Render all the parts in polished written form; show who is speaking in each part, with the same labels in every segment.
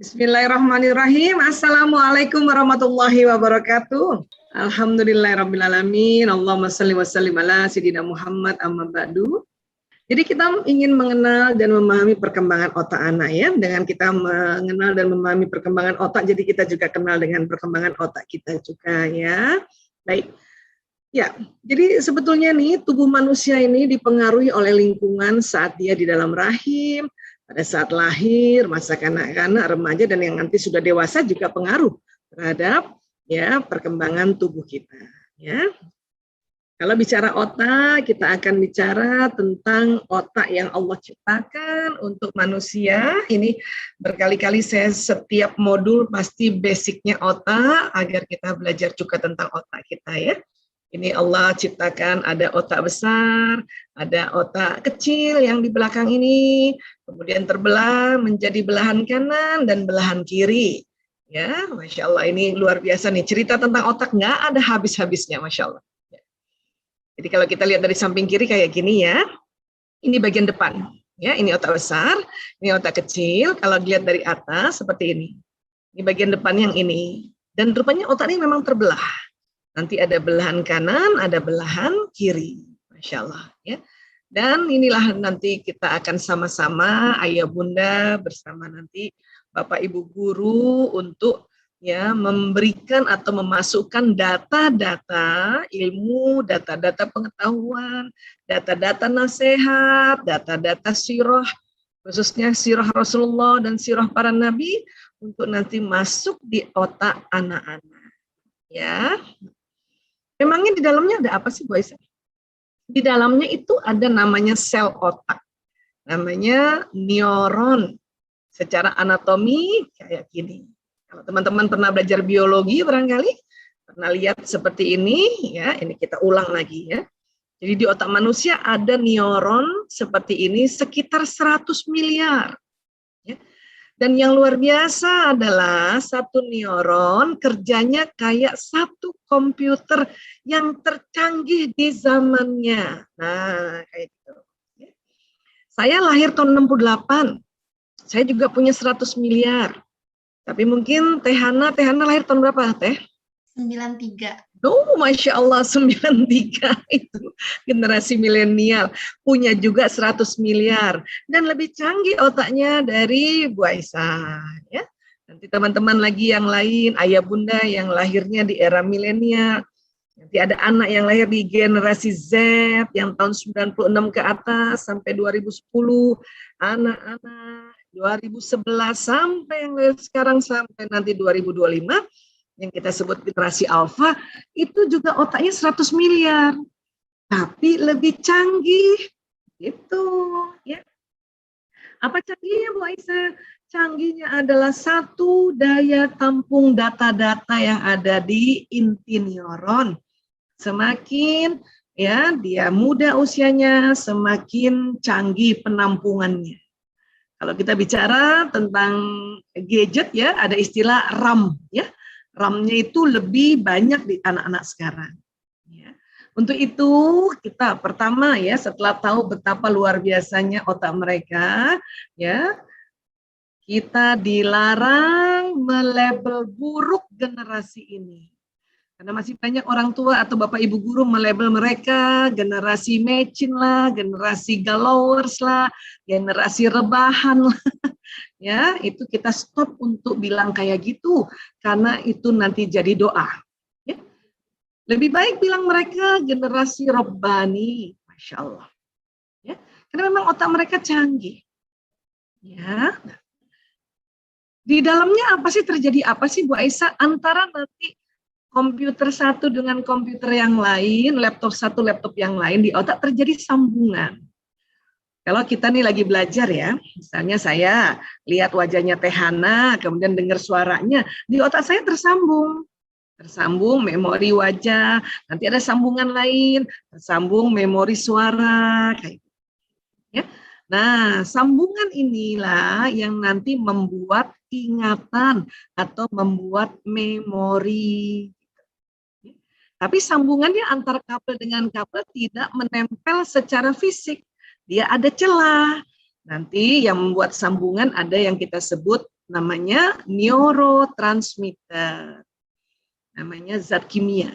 Speaker 1: Bismillahirrahmanirrahim. Assalamualaikum warahmatullahi wabarakatuh. Alhamdulillahirrabbilalamin. Allahumma salli wa sallim ala sayyidina Muhammad amma ba'du. Jadi kita ingin mengenal dan memahami perkembangan otak anak ya. Dengan kita mengenal dan memahami perkembangan otak, jadi kita juga kenal dengan perkembangan otak kita juga ya. Baik. Ya, jadi sebetulnya nih tubuh manusia ini dipengaruhi oleh lingkungan saat dia di dalam rahim, pada saat lahir, masa kanak-kanak, remaja, dan yang nanti sudah dewasa juga pengaruh terhadap ya perkembangan tubuh kita. Ya, kalau bicara otak, kita akan bicara tentang otak yang Allah ciptakan untuk manusia. Ini berkali-kali saya setiap modul pasti basicnya otak agar kita belajar juga tentang otak kita ya. Ini Allah ciptakan ada otak besar, ada otak kecil yang di belakang ini, kemudian terbelah menjadi belahan kanan dan belahan kiri. Ya, Masya Allah, ini luar biasa nih, cerita tentang otak nggak ada habis-habisnya, Masya Allah. Jadi kalau kita lihat dari samping kiri kayak gini ya, ini bagian depan. Ya, ini otak besar, ini otak kecil, kalau dilihat dari atas seperti ini. Ini bagian depan yang ini. Dan rupanya otak ini memang terbelah. Nanti ada belahan kanan, ada belahan kiri, Masya Allah ya. Dan inilah nanti kita akan sama-sama ayah bunda bersama nanti bapak ibu guru untuk ya memberikan atau memasukkan data-data ilmu, data-data pengetahuan, data-data nasihat, data-data sirah, khususnya sirah Rasulullah dan sirah para nabi untuk nanti masuk di otak anak-anak ya. Memangnya di dalamnya ada apa sih Bu Aisyah? Di dalamnya itu ada namanya sel otak, namanya neuron. Secara anatomi kayak gini. Kalau teman-teman pernah belajar biologi barangkali pernah lihat seperti ini, ya. Ini kita ulang lagi ya. Jadi di otak manusia ada neuron seperti ini sekitar 100 miliar. Ya. Dan yang luar biasa adalah satu neuron kerjanya kayak satu komputer yang tercanggih di zamannya. Nah, kayak gitu. Saya lahir tahun 68. Saya juga punya 100 miliar. Tapi mungkin Teh Hana lahir tahun berapa, Teh?
Speaker 2: 93.
Speaker 1: Oh, Masya Allah, 93 itu generasi milenial, punya juga 100 miliar dan lebih canggih otaknya dari Bu Aisyah ya. Nanti teman-teman lagi yang lain, ayah bunda yang lahirnya di era milenial, nanti ada anak yang lahir di generasi Z yang tahun 96 ke atas sampai 2010, anak-anak 2011 sampai yang sekarang sampai nanti 2025 yang kita sebut generasi alfa, itu juga otaknya 100 miliar. Tapi lebih canggih. Gitu. Ya. Apa canggihnya Bu Aisyah? Canggihnya adalah satu daya tampung data-data yang ada di inti neuron. Semakin ya dia muda usianya, semakin canggih penampungannya. Kalau kita bicara tentang gadget ya, ada istilah RAM ya. RAM-nya itu lebih banyak di anak-anak sekarang. Ya. Untuk itu kita pertama ya setelah tahu betapa luar biasanya otak mereka, ya kita dilarang melabel buruk generasi ini. Karena masih banyak orang tua atau bapak ibu guru melabel mereka generasi mecin lah, generasi galowers lah, generasi rebahan lah. Ya, itu kita stop untuk bilang kayak gitu karena itu nanti jadi doa. Ya. Lebih baik bilang mereka generasi robbani, Masya Allah. Ya, karena memang otak mereka canggih. Ya. Di dalamnya apa sih terjadi apa sih Bu Aisyah antara nanti komputer satu dengan komputer yang lain, laptop satu laptop yang lain di otak terjadi sambungan. Kalau kita nih lagi belajar ya, misalnya saya lihat wajahnya Teh Hana, kemudian dengar suaranya, di otak saya tersambung. Tersambung memori wajah, nanti ada sambungan lain, tersambung memori suara. Kayak gitu. Ya. Nah, sambungan inilah yang nanti membuat ingatan atau membuat memori. Tapi sambungannya antar kabel dengan kabel tidak menempel secara fisik. Dia ada celah. Nanti yang membuat sambungan ada yang kita sebut namanya neurotransmitter, namanya zat kimia.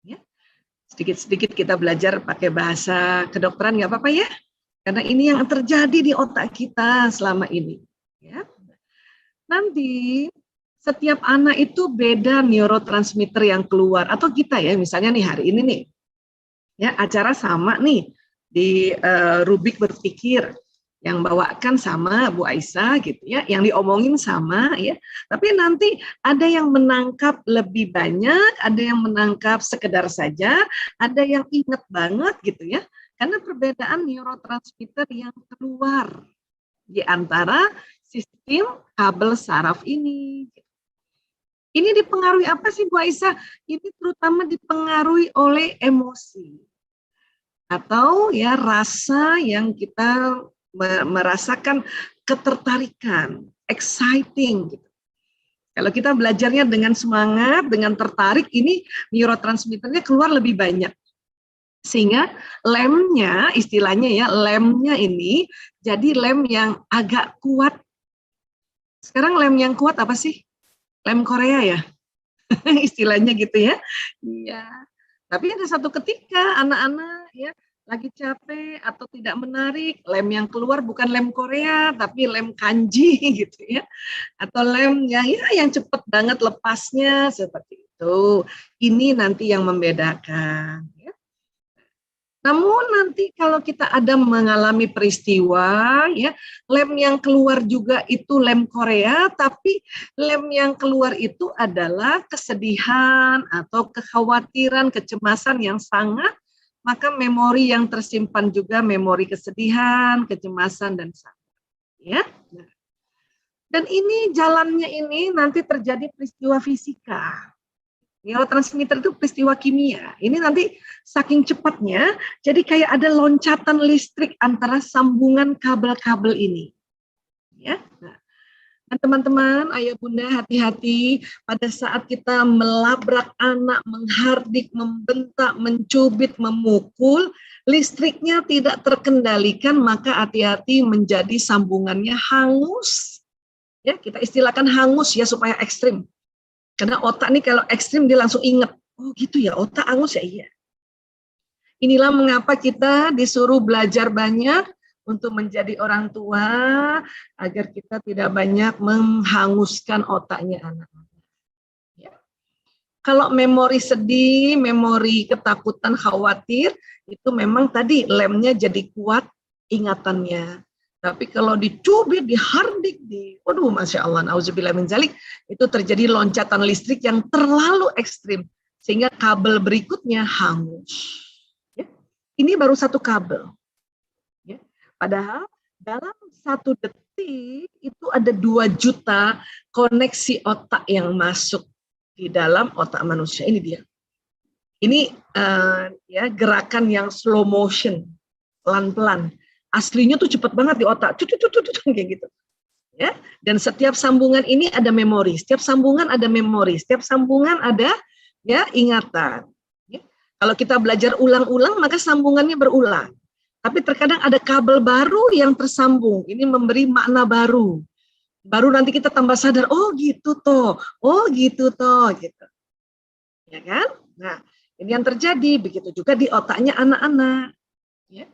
Speaker 1: Ya. Sedikit-sedikit kita belajar pakai bahasa kedokteran, nggak apa-apa ya, karena ini yang terjadi di otak kita selama ini. Ya. Nanti setiap anak itu beda neurotransmitter yang keluar, atau kita ya, misalnya nih hari ini nih, ya acara sama nih di Rubik Berpikir, yang bawakan sama Bu Aisyah gitu ya, yang diomongin sama ya. Tapi nanti ada yang menangkap lebih banyak, ada yang menangkap sekedar saja, ada yang ingat banget gitu ya. Karena perbedaan neurotransmitter yang keluar di antara sistem kabel saraf ini. Ini dipengaruhi apa sih Bu Aisyah? Ini terutama dipengaruhi oleh emosi atau ya rasa yang kita merasakan ketertarikan, exciting gitu. Kalau kita belajarnya dengan semangat, dengan tertarik, ini neurotransmitternya keluar lebih banyak. Sehingga lemnya, istilahnya ya, lemnya ini jadi lem yang agak kuat. Sekarang lem yang kuat apa sih? Lem Korea ya? Istilahnya gitu ya. Iya. Tapi ada satu ketika anak-anak ya lagi capek atau tidak menarik, lem yang keluar bukan lem Korea, tapi lem kanji gitu ya. Atau lem yang cepat banget lepasnya seperti itu. Ini nanti yang membedakan. Ya. Namun nanti kalau kita ada mengalami peristiwa, ya lem yang keluar juga itu lem Korea, tapi lem yang keluar itu adalah kesedihan atau kekhawatiran, kecemasan yang sangat, maka memori yang tersimpan juga memori kesedihan, kecemasan, dan sabar. Ya. Dan ini jalannya ini nanti terjadi peristiwa fisika. Neurotransmitter itu peristiwa kimia. Ini nanti saking cepatnya, jadi kayak ada loncatan listrik antara sambungan kabel-kabel ini. Ya. Nah, teman-teman, ayah bunda hati-hati pada saat kita melabrak anak, menghardik, membentak, mencubit, memukul, listriknya tidak terkendalikan, maka hati-hati menjadi sambungannya hangus. Ya, kita istilahkan hangus ya supaya ekstrim. Karena otak nih kalau ekstrim dia langsung ingat, oh gitu ya, otak hangus ya, iya. Inilah mengapa kita disuruh belajar banyak untuk menjadi orang tua, agar kita tidak banyak menghanguskan otaknya anak-anak. Ya. Kalau memori sedih, memori ketakutan, khawatir, itu memang tadi lemnya jadi kuat ingatannya. Tapi kalau dicubit, dihardik, waduh, Masya Allah, na'udzubillah min dzalik, itu terjadi loncatan listrik yang terlalu ekstrim, sehingga kabel berikutnya hangus. Ya. Ini baru satu kabel. Ya. Padahal dalam 1 detik itu ada 2 juta koneksi otak yang masuk di dalam otak manusia. Ini dia. Ini ya gerakan yang slow motion, pelan-pelan. Aslinya tuh cepat banget di otak, kayak gitu. Ya, dan setiap sambungan ini ada memori, setiap sambungan ada memori, setiap sambungan ada ya ingatan. Ya. Kalau kita belajar ulang-ulang, maka sambungannya berulang. Tapi terkadang ada kabel baru yang tersambung, ini memberi makna baru. Baru nanti kita tambah sadar, oh gitu toh, gitu. Ya kan? Nah, ini yang terjadi, begitu juga di otaknya anak-anak. Ya.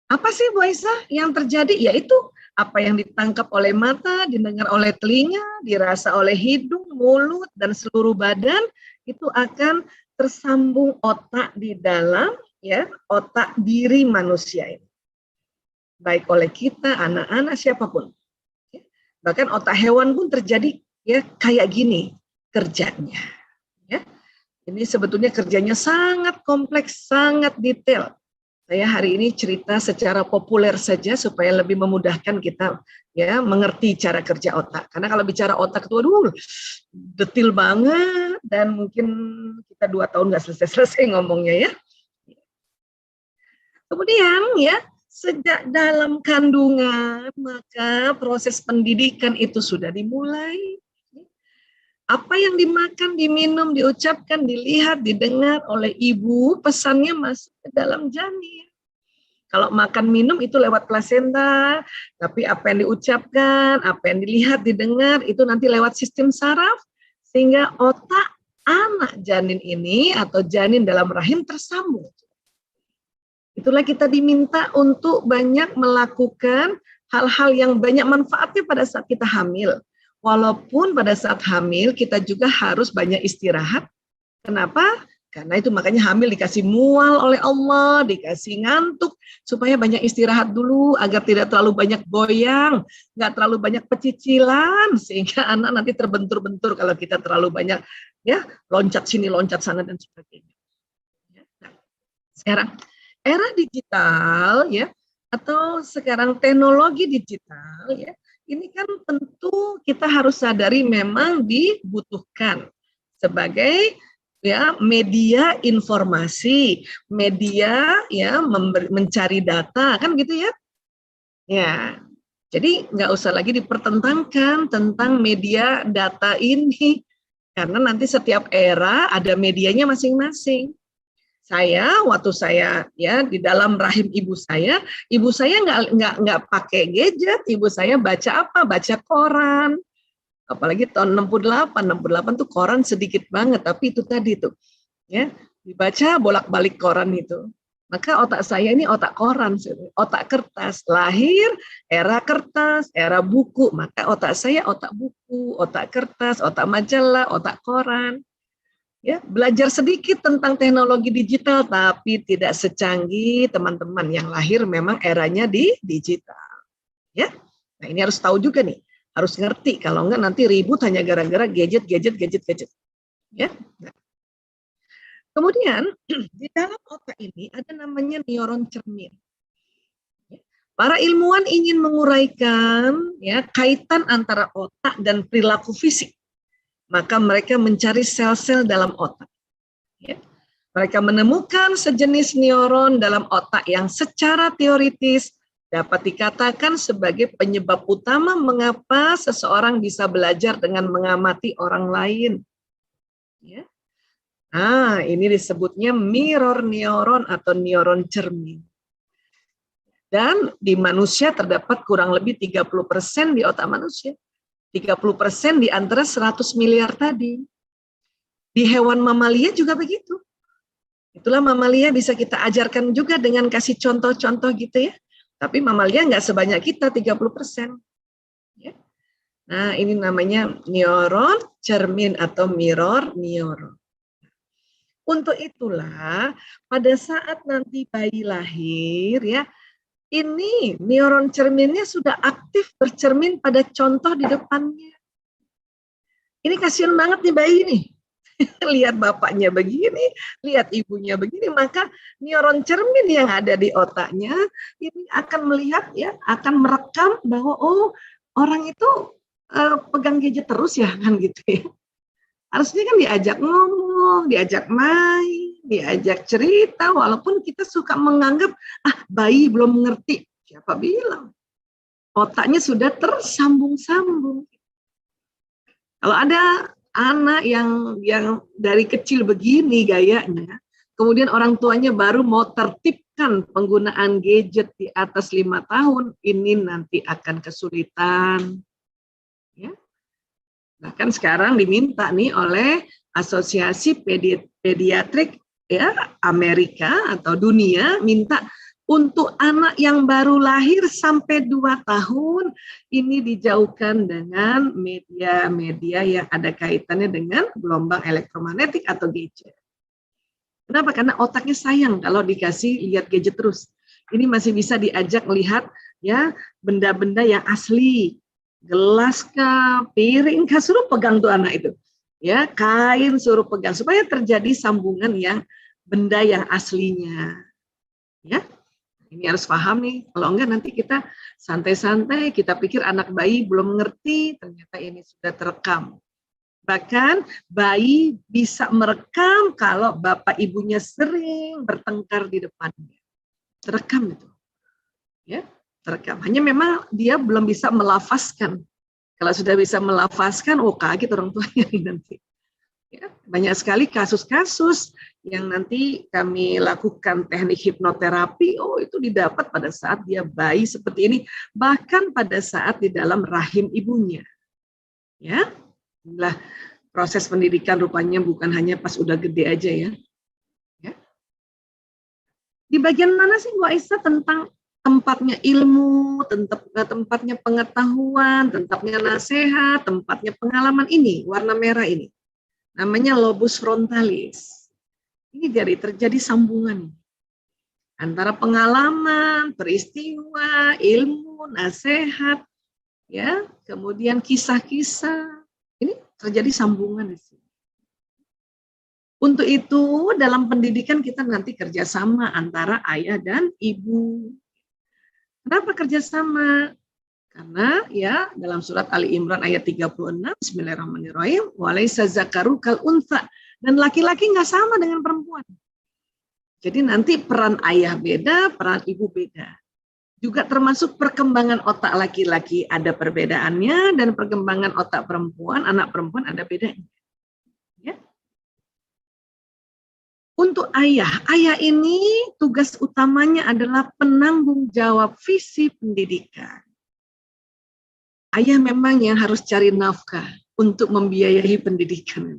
Speaker 1: Apa sih Bu Aisyah yang terjadi? Yaitu apa yang ditangkap oleh mata, didengar oleh telinga, dirasa oleh hidung, mulut, dan seluruh badan, itu akan tersambung otak di dalam ya otak diri manusia ini. Baik oleh kita, anak-anak, siapapun. Bahkan otak hewan pun terjadi ya kayak gini kerjanya. Ya. Ini sebetulnya kerjanya sangat kompleks, sangat detail. Saya hari ini cerita secara populer saja supaya lebih memudahkan kita ya mengerti cara kerja otak. Karena kalau bicara otak itu aduh detil banget dan mungkin kita 2 tahun nggak selesai ngomongnya ya. Kemudian ya sejak dalam kandungan maka proses pendidikan itu sudah dimulai. Apa yang dimakan, diminum, diucapkan, dilihat, didengar oleh ibu, pesannya masuk ke dalam janin. Kalau makan minum itu lewat plasenta, tapi apa yang diucapkan, apa yang dilihat, didengar, itu nanti lewat sistem saraf, sehingga otak anak janin ini atau janin dalam rahim tersambung. Itulah kita diminta untuk banyak melakukan hal-hal yang banyak manfaatnya pada saat kita hamil. Walaupun pada saat hamil kita juga harus banyak istirahat. Kenapa? Karena itu makanya hamil dikasih mual oleh Allah, dikasih ngantuk, supaya banyak istirahat dulu agar tidak terlalu banyak goyang, nggak terlalu banyak pecicilan, sehingga anak nanti terbentur-bentur kalau kita terlalu banyak ya loncat sini, loncat sana dan sebagainya. Nah, sekarang era digital ya, atau sekarang teknologi digital ya, ini kan tentu kita harus sadari memang dibutuhkan sebagai ya media informasi, media ya mencari data kan gitu ya. Ya. Jadi nggak usah lagi dipertentangkan tentang media data ini karena nanti setiap era ada medianya masing-masing. Saya waktu saya ya di dalam rahim ibu saya nggak pakai gadget, ibu saya baca apa? Baca koran. Apalagi tahun 68 tuh koran sedikit banget, tapi itu tadi tuh ya dibaca bolak-balik koran itu. Maka otak saya ini otak koran, otak kertas. Lahir era kertas, era buku, maka otak saya otak buku, otak kertas, otak majalah, otak koran. Ya, belajar sedikit tentang teknologi digital, tapi tidak secanggih teman-teman yang lahir memang eranya di digital. Ya, nah ini harus tahu juga nih. Harus ngerti, kalau enggak nanti ribut hanya gara-gara gadget. Ya. Nah. Kemudian di dalam otak ini ada namanya neuron cermin. Para ilmuwan ingin menguraikan ya kaitan antara otak dan perilaku fisik. Maka mereka mencari sel-sel dalam otak. Ya. Mereka menemukan sejenis neuron dalam otak yang secara teoritis dapat dikatakan sebagai penyebab utama mengapa seseorang bisa belajar dengan mengamati orang lain. Ya. Nah, ini disebutnya mirror neuron atau neuron cermin. Dan di manusia terdapat kurang lebih 30% di otak manusia. 30% di antara 100 miliar tadi. Di hewan mamalia juga begitu. Itulah mamalia bisa kita ajarkan juga dengan kasih contoh-contoh gitu ya. Tapi mamalia nggak sebanyak kita, 30%. Ya. Nah, ini namanya neuron cermin atau mirror neuron. Untuk itulah, pada saat nanti bayi lahir, ya, ini neuron cerminnya sudah aktif bercermin pada contoh di depannya. Ini kasihan banget nih bayi nih. Lihat bapaknya begini, lihat ibunya begini, maka neuron cermin yang ada di otaknya ini akan melihat ya, akan merekam bahwa oh orang itu pegang gadget terus ya kan gitu ya. Harusnya kan diajak ngomong, diajak main, diajak cerita, walaupun kita suka menganggap bayi belum mengerti. Siapa bilang? Otaknya sudah tersambung-sambung. Kalau ada anak yang dari kecil begini gayanya, kemudian orang tuanya baru mau tertibkan penggunaan gadget di atas 5 tahun, ini nanti akan kesulitan. Ya. Bahkan sekarang diminta nih oleh Asosiasi Pediatrik ya Amerika atau dunia minta untuk anak yang baru lahir sampai 2 tahun ini dijauhkan dengan media-media yang ada kaitannya dengan gelombang elektromagnetik atau gadget. Kenapa? Karena otaknya sayang kalau dikasih lihat gadget terus. Ini masih bisa diajak melihat ya benda-benda yang asli, gelas kah, piring kah, suruh pegang tuh anak itu. Ya, kain suruh pegang supaya terjadi sambungan yang benda yang aslinya. Ya. Ini harus paham nih, kalau enggak nanti kita santai-santai, kita pikir anak bayi belum mengerti, ternyata ini sudah terekam. Bahkan bayi bisa merekam kalau bapak ibunya sering bertengkar di depannya. Terekam itu. Ya, terekam. Hanya memang dia belum bisa melafazkan. Kalau sudah bisa melafazkan, oh kaget orang tuanya nanti. Ya, banyak sekali kasus-kasus yang nanti kami lakukan teknik hipnoterapi, itu didapat pada saat dia bayi seperti ini, bahkan pada saat di dalam rahim ibunya. Ya, inilah proses pendidikan rupanya bukan hanya pas udah gede aja ya. Di bagian mana sih Bu Aisyah tentang tempatnya ilmu, tempatnya pengetahuan, tempatnya nasihat, tempatnya pengalaman ini, warna merah ini. Namanya lobus frontalis. Ini terjadi sambungan antara pengalaman, peristiwa, ilmu, nasihat, ya, kemudian kisah-kisah. Ini terjadi sambungan di sini. Untuk itu dalam pendidikan kita nanti kerjasama antara ayah dan ibu. Kenapa kerjasama? Karena ya dalam surat Ali Imran ayat 36, Bismillahirrahmanirrahim, walaysa zakaru kal untha, dan laki-laki nggak sama dengan perempuan. Jadi nanti peran ayah beda, peran ibu beda. Juga termasuk perkembangan otak laki-laki ada perbedaannya, dan perkembangan otak perempuan, anak perempuan ada bedanya. Ya. Untuk ayah ini tugas utamanya adalah penanggung jawab visi pendidikan. Ayah memang yang harus cari nafkah untuk membiayai pendidikan.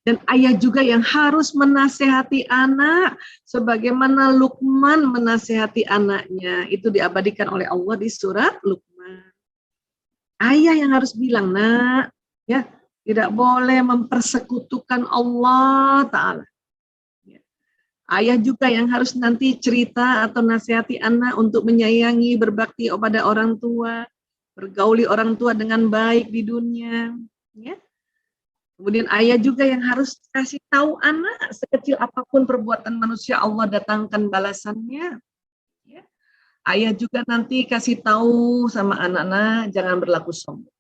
Speaker 1: Dan ayah juga yang harus menasehati anak sebagaimana Luqman menasehati anaknya. Itu diabadikan oleh Allah di surat Luqman. Ayah yang harus bilang, nak, ya, tidak boleh mempersekutukan Allah Ta'ala. Ayah juga yang harus nanti cerita atau nasihati anak untuk menyayangi, berbakti kepada orang tua, bergauli orang tua dengan baik di dunia. Ya. Kemudian ayah juga yang harus kasih tahu anak sekecil apapun perbuatan manusia Allah datangkan balasannya. Ya. Ayah juga nanti kasih tahu sama anak-anak jangan berlaku sombong.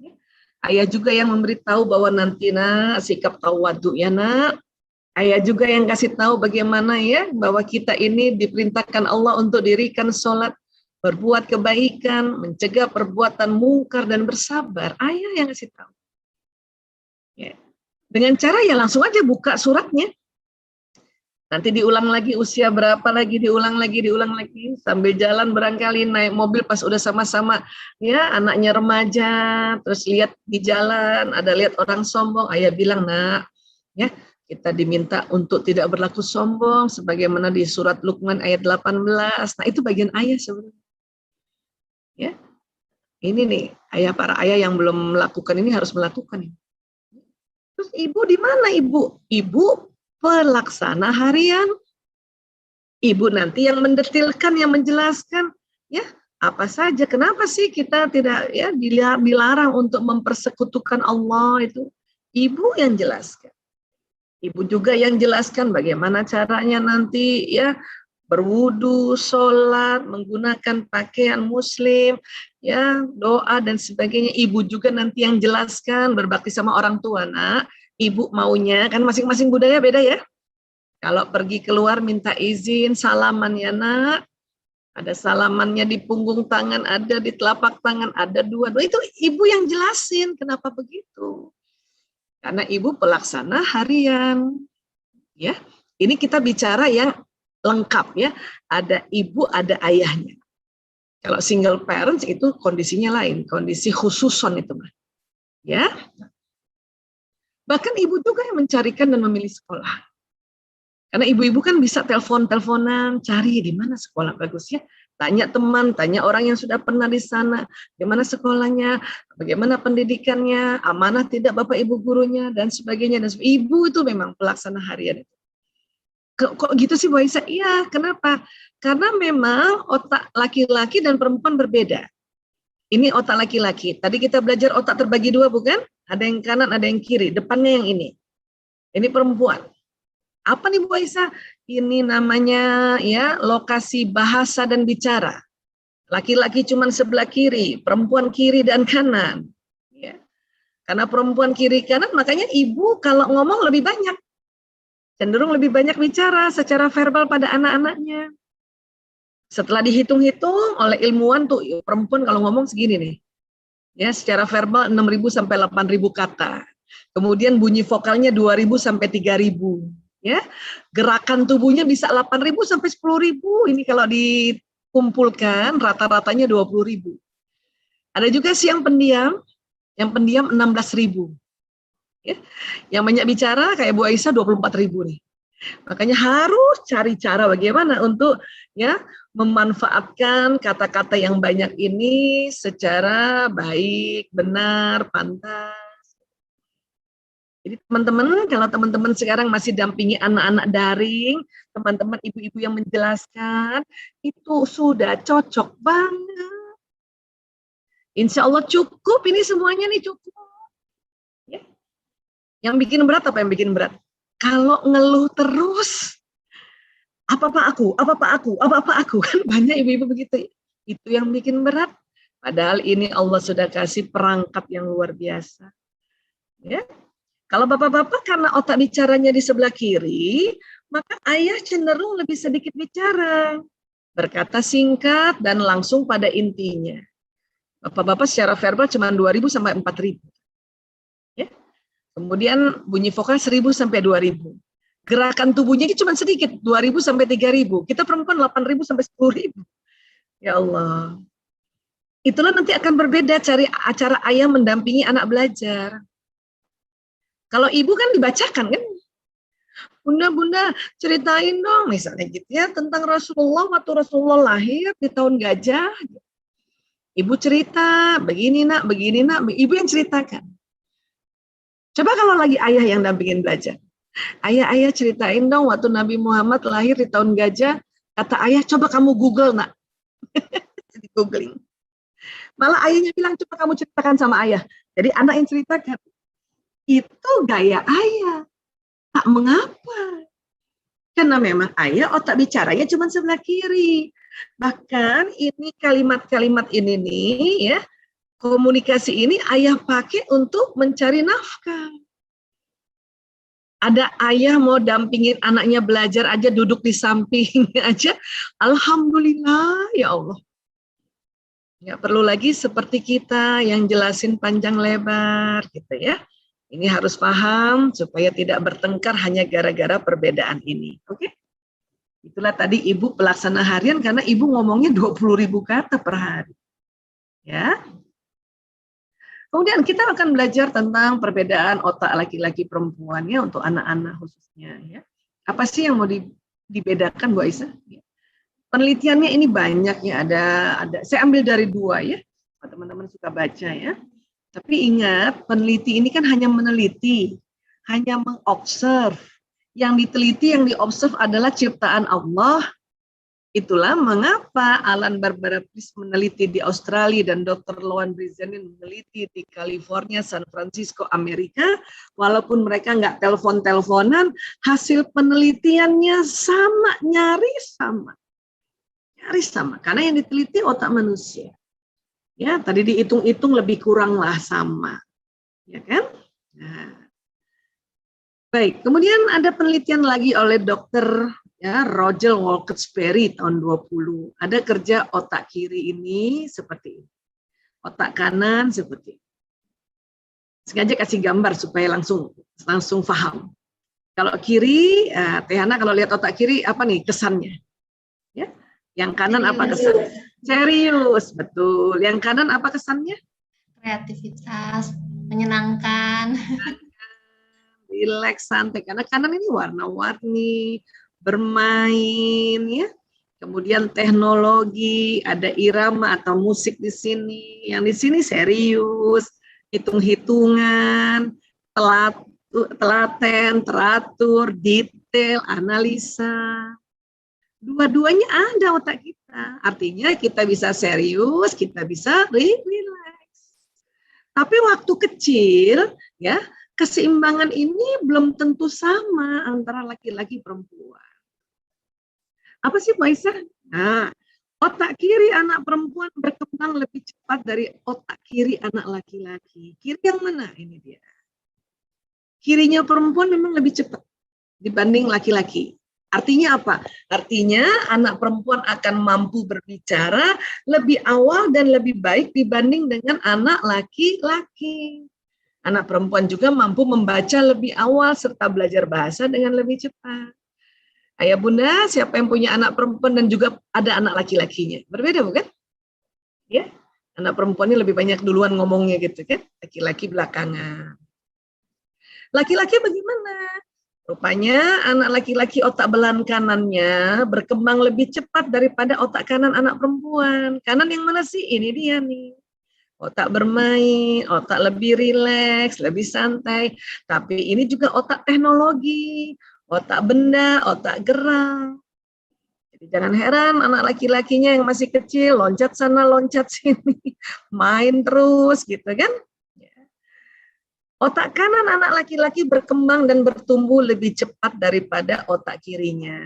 Speaker 1: Ya. Ayah juga yang memberitahu bahwa nanti nak sikap tawadu ya nak. Ayah juga yang kasih tahu bagaimana ya bahwa kita ini diperintahkan Allah untuk dirikan sholat, berbuat kebaikan, mencegah perbuatan mungkar dan bersabar. Ayah yang kasih tahu. Ya. Dengan cara ya langsung aja buka suratnya. Nanti diulang lagi usia berapa lagi, diulang lagi, sambil jalan barangkali naik mobil pas udah sama-sama ya anaknya remaja, terus lihat di jalan ada lihat orang sombong, ayah bilang nak, ya kita diminta untuk tidak berlaku sombong sebagaimana di surat Luqman ayat 18. Nah itu bagian ayah sebenarnya. Ya, ini nih para ayah yang belum melakukan ini harus melakukan. Terus ibu di mana ibu? Ibu pelaksana harian. Ibu nanti yang mendetilkan, yang menjelaskan, ya apa saja. Kenapa sih kita tidak ya dilarang untuk mempersekutukan Allah itu? Ibu yang jelaskan. Ibu juga yang jelaskan bagaimana caranya nanti ya berwudu, sholat, menggunakan pakaian muslim, ya doa dan sebagainya. Ibu juga nanti yang jelaskan berbakti sama orang tua. Nak, ibu maunya kan masing-masing budaya beda ya. Kalau pergi keluar minta izin, salaman ya nak. Ada salamannya di punggung tangan, ada di telapak tangan, ada dua. Itu ibu yang jelasin kenapa begitu. Karena ibu pelaksana harian. Ya, ini kita bicara yang lengkap ya, ada ibu, ada ayahnya. Kalau single parents itu kondisinya lain, kondisi khususon itu mah. Ya. Bahkan ibu juga yang mencarikan dan memilih sekolah. Karena ibu-ibu kan bisa telepon-teleponan, cari di mana sekolah bagusnya, tanya teman, tanya orang yang sudah pernah di sana, gimana sekolahnya, bagaimana pendidikannya, amanah tidak bapak ibu gurunya dan sebagainya. Dan ibu itu memang pelaksana harian itu. Kok gitu sih Bu Aisyah? Iya, kenapa? Karena memang otak laki-laki dan perempuan berbeda. Ini otak laki-laki. Tadi kita belajar otak terbagi dua, bukan? Ada yang kanan, ada yang kiri. Depannya yang ini. Ini perempuan. Apa nih Bu Aisyah? Ini namanya ya lokasi bahasa dan bicara. Laki-laki cuma sebelah kiri, perempuan kiri dan kanan. Ya. Karena perempuan kiri kanan, makanya ibu kalau ngomong lebih banyak. Cenderung lebih banyak bicara secara verbal pada anak-anaknya. Setelah dihitung-hitung oleh ilmuwan tuh perempuan kalau ngomong segini nih. Ya, secara verbal 6.000 sampai 8.000 kata. Kemudian bunyi vokalnya 2.000 sampai 3.000. Ya, gerakan tubuhnya bisa 8.000 sampai 10.000. Ini kalau dikumpulkan rata-ratanya 20.000. Ada juga sih yang pendiam 16.000. Ya. Yang banyak bicara kayak Bu Aisyah 24.000 nih. Makanya harus cari cara bagaimana untuk ya memanfaatkan kata-kata yang banyak ini secara baik, benar, pantas. Jadi teman-teman, kalau teman-teman sekarang masih dampingi anak-anak daring, teman-teman ibu-ibu yang menjelaskan, itu sudah cocok banget. Insya Allah cukup, ini semuanya nih cukup. Ya. Yang bikin berat apa yang bikin berat? Kalau ngeluh terus, apa-apa aku, kan banyak ibu-ibu begitu. Itu yang bikin berat. Padahal ini Allah sudah kasih perangkat yang luar biasa. Ya. Kalau bapak-bapak karena otak bicaranya di sebelah kiri, maka ayah cenderung lebih sedikit bicara. Berkata singkat dan langsung pada intinya. Bapak-bapak secara verbal cuma 2.000 sampai 4.000. Ya. Kemudian bunyi vokal 1.000 sampai 2.000. Gerakan tubuhnya ini cuma sedikit, 2.000 sampai 3.000. Kita perempuan 8.000 sampai 10.000. Ya Allah. Itulah nanti akan berbeda cari acara ayah mendampingi anak belajar. Kalau ibu kan dibacakan kan, bunda ceritain dong misalnya gitu ya tentang Rasulullah waktu Rasulullah lahir di tahun gajah. Ibu cerita begini nak, ibu yang ceritakan. Coba kalau lagi ayah yang dampingin belajar, ayah ceritain dong waktu Nabi Muhammad lahir di tahun gajah. Kata ayah, coba kamu Google nak, jadi googling. Malah ayahnya bilang coba kamu ceritakan sama ayah. Jadi anak yang ceritakan. Itu gaya ayah. Tak mengapa. Karena memang ayah otak bicaranya cuma sebelah kiri. Bahkan ini kalimat-kalimat ini nih ya, komunikasi ini ayah pakai untuk mencari nafkah. Ada ayah mau dampingin anaknya belajar aja duduk di sampingnya aja. Alhamdulillah ya Allah. Nggak perlu lagi seperti kita yang jelasin panjang lebar gitu ya. Ini harus paham supaya tidak bertengkar hanya gara-gara perbedaan ini. Oke? Itulah tadi ibu pelaksana harian karena ibu ngomongnya 20.000 kata per hari. Ya. Kemudian kita akan belajar tentang perbedaan otak laki-laki perempuan ya untuk anak-anak khususnya ya. Apa sih yang mau dibedakan Bu Aisyah? Ya. Penelitiannya ini banyak ya, ada saya ambil dari 2 ya. Teman-teman suka baca ya. Tapi ingat, peneliti ini kan hanya meneliti, hanya mengobserv. Yang diteliti, yang diobserv adalah ciptaan Allah. Itulah mengapa Alan Barbara Pease meneliti di Australia dan Dr. Loan Brizanin meneliti di California, San Francisco, Amerika. Walaupun mereka nggak telepon-teleponan, hasil penelitiannya sama, nyaris sama. Nyaris sama, karena yang diteliti otak manusia. Ya, tadi dihitung-hitung lebih kurang lah sama. Ya kan? Nah. Baik, kemudian ada penelitian lagi oleh Dr. ya, Roger Wilkes-Barre tahun 20. Ada kerja otak kiri ini seperti ini. Otak kanan seperti ini. Sengaja kasih gambar supaya langsung paham. Kalau kiri, Tehana kalau lihat otak kiri apa nih kesannya? Ya. Yang kanan apa kesannya? Serius, betul. Yang kanan apa kesannya?
Speaker 2: Kreativitas, menyenangkan.
Speaker 1: Rileks, santai. Karena kanan ini warna-warni, bermain, ya. Kemudian teknologi, ada irama atau musik di sini. Yang di sini serius, hitung-hitungan, telaten, teratur, detail, analisa. Dua-duanya ada otak kita. Artinya kita bisa serius, kita bisa relax. Tapi waktu kecil, ya keseimbangan ini belum tentu sama antara laki-laki perempuan. Apa sih Mbak Aisyah? Nah, otak kiri anak perempuan berkembang lebih cepat dari otak kiri anak laki-laki. Kiri yang mana? Ini dia. Kirinya perempuan memang lebih cepat dibanding laki-laki. Artinya apa? Artinya anak perempuan akan mampu berbicara lebih awal dan lebih baik dibanding dengan anak laki-laki. Anak perempuan juga mampu membaca lebih awal serta belajar bahasa dengan lebih cepat. Ayah bunda, siapa yang punya anak perempuan dan juga ada anak laki-lakinya? Berbeda bukan? Ya, anak perempuan ini lebih banyak duluan ngomongnya gitu kan, laki-laki belakangan. Laki-laki bagaimana? Rupanya anak laki-laki otak belan kanannya berkembang lebih cepat daripada otak kanan anak perempuan. Kanan yang mana sih? Ini dia nih. Otak bermain, otak lebih rileks, lebih santai. Tapi ini juga otak teknologi, otak benda, otak gerak. Jadi jangan heran anak laki-lakinya yang masih kecil, loncat sana, loncat sini, main terus gitu kan. Otak kanan anak laki-laki berkembang dan bertumbuh lebih cepat daripada otak kirinya.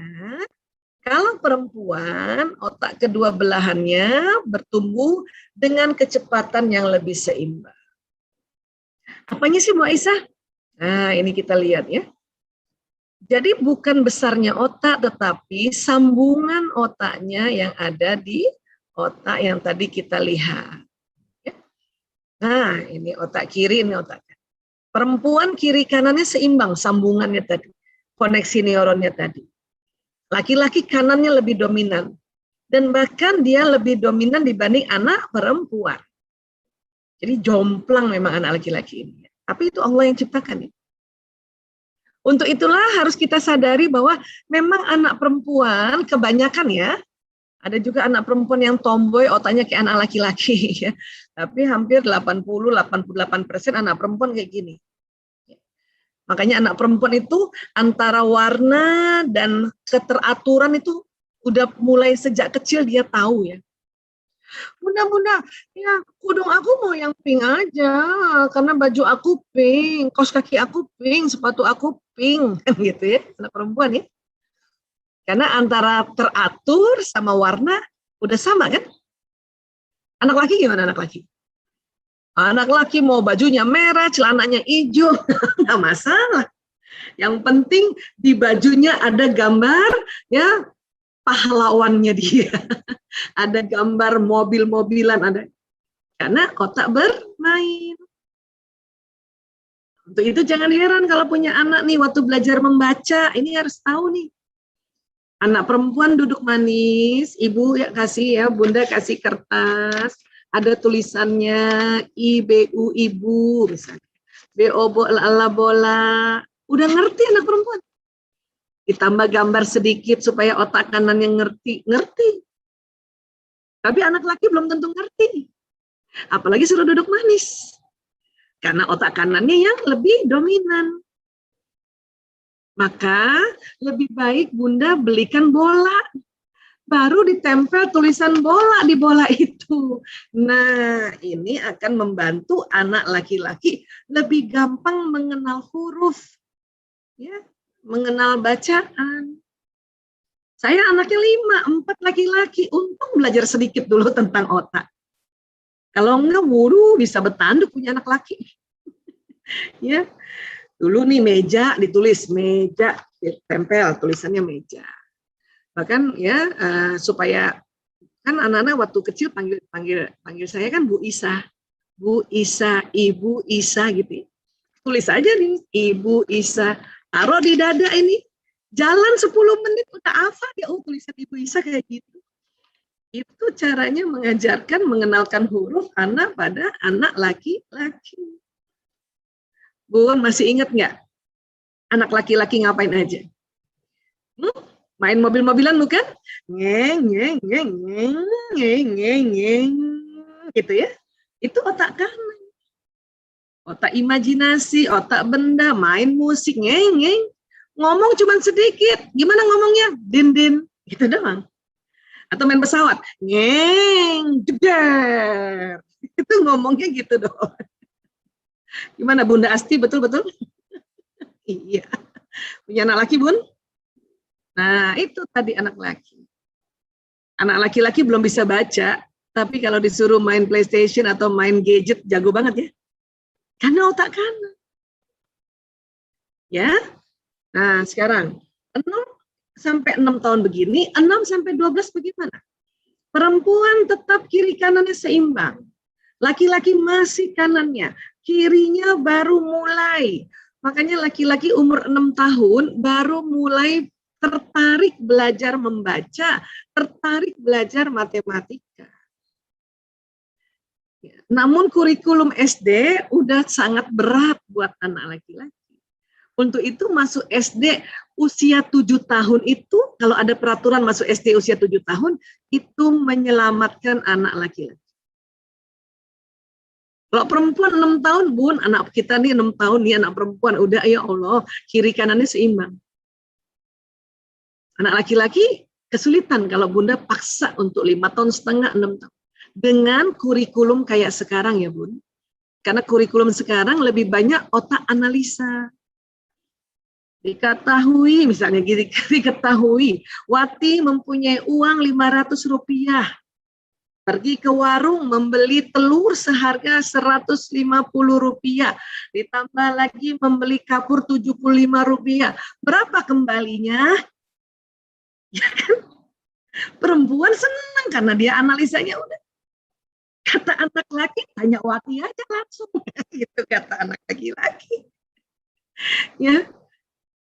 Speaker 1: Kalau perempuan, otak kedua belahannya bertumbuh dengan kecepatan yang lebih seimbang. Apanya sih Bu Aisyah? Nah, ini kita lihat ya. Jadi bukan besarnya otak, tetapi sambungan otaknya yang ada di otak yang tadi kita lihat. Nah, ini otak kiri, ini otak kanan. Perempuan kiri kanannya seimbang sambungannya tadi, koneksi neuronnya tadi. Laki-laki kanannya lebih dominan, dan bahkan dia lebih dominan dibanding anak perempuan. Jadi jomplang memang anak laki-laki ini. Tapi itu Allah yang ciptakan. Untuk itulah harus kita sadari bahwa memang anak perempuan kebanyakan ya, ada juga anak perempuan yang tomboy, otaknya kayak anak laki-laki ya. Tapi hampir 80-88% anak perempuan kayak gini. Makanya anak perempuan itu antara warna dan keteraturan itu udah mulai sejak kecil dia tahu ya. Bunda, ya kudung aku mau yang pink aja, karena baju aku pink, kaos kaki aku pink, sepatu aku pink, kan gitu ya, anak perempuan ya. Karena antara teratur sama warna udah sama kan. Anak laki gimana anak laki? Anak laki mau bajunya merah, celananya hijau, nggak masalah. Yang penting di bajunya ada gambar ya pahlawannya dia. Ada gambar mobil-mobilan, ada. Karena otak bermain. Untuk itu jangan heran kalau punya anak nih waktu belajar membaca, ini harus tahu nih. Anak perempuan duduk manis, ibu ya kasih ya, bunda kasih kertas, ada tulisannya IBU ibu misalnya. BO bola bola. Udah ngerti anak perempuan. Ditambah gambar sedikit supaya otak kanannya ngerti. Tapi anak laki belum tentu ngerti. Apalagi suruh duduk manis. Karena otak kanannya yang lebih dominan. Maka lebih baik bunda belikan bola. Baru ditempel tulisan bola di bola itu. Nah, ini akan membantu anak laki-laki lebih gampang mengenal huruf. Ya, mengenal bacaan. Saya anaknya 5, 4 laki-laki. Untung belajar sedikit dulu tentang otak. Kalau enggak, bisa bertanduk punya anak laki. Ya, dulu nih meja ditulis meja, ditempel tulisannya meja. Bahkan ya supaya kan anak-anak waktu kecil panggil saya kan Bu Isa, Ibu Isa gitu. Tulis aja nih Ibu Isa, taruh di dada ini. Jalan 10 menit udah hafal ya, tulisan Ibu Isa kayak gitu. Itu caranya mengajarkan, mengenalkan huruf anak pada anak laki-laki. Bu, masih ingat nggak? Anak laki-laki ngapain aja? Main mobil-mobilan bukan? Ngeng, gitu ya. Itu otak kanan. Otak imajinasi, otak benda, main musik, ngeng. Ngomong cuma sedikit. Gimana ngomongnya? Din, gitu doang. Atau main pesawat, ngeng, jeder. Itu ngomongnya gitu doang. Gimana Bunda Asti, betul-betul? Iya. Punya anak laki, Bun? Nah, itu tadi anak laki. Anak laki-laki belum bisa baca, tapi kalau disuruh main PlayStation atau main gadget, jago banget ya. Karena otak kanan. Ya. Nah, sekarang 6 tahun begini, 6-12 bagaimana? Perempuan tetap kiri kanannya seimbang. Laki-laki masih kanannya. kirinya baru mulai. Makanya laki-laki umur 6 tahun baru mulai tertarik belajar membaca, tertarik belajar matematika. Namun kurikulum SD udah sangat berat buat anak laki-laki. Untuk itu masuk SD usia 7 tahun itu, kalau ada peraturan masuk SD usia 7 tahun, itu menyelamatkan anak laki-laki. Kalau perempuan 6 tahun, Bun, anak kita nih 6 tahun nih, anak perempuan, udah ya Allah, kiri kanannya seimbang. Anak laki-laki kesulitan kalau Bunda paksa untuk 5 tahun setengah, 6 tahun. Dengan kurikulum kayak sekarang ya Bun. Karena kurikulum sekarang lebih banyak otak analisa. Diketahui, misalnya diketahui, Wati mempunyai uang 500 rupiah. Pergi ke warung membeli telur seharga 150 rupiah. Ditambah lagi membeli kapur 75 rupiah. Berapa kembalinya? Ya kan? Perempuan senang karena dia analisanya udah. Kata anak laki, tanya Wati aja langsung. Gitu kata anak laki-laki. Ya.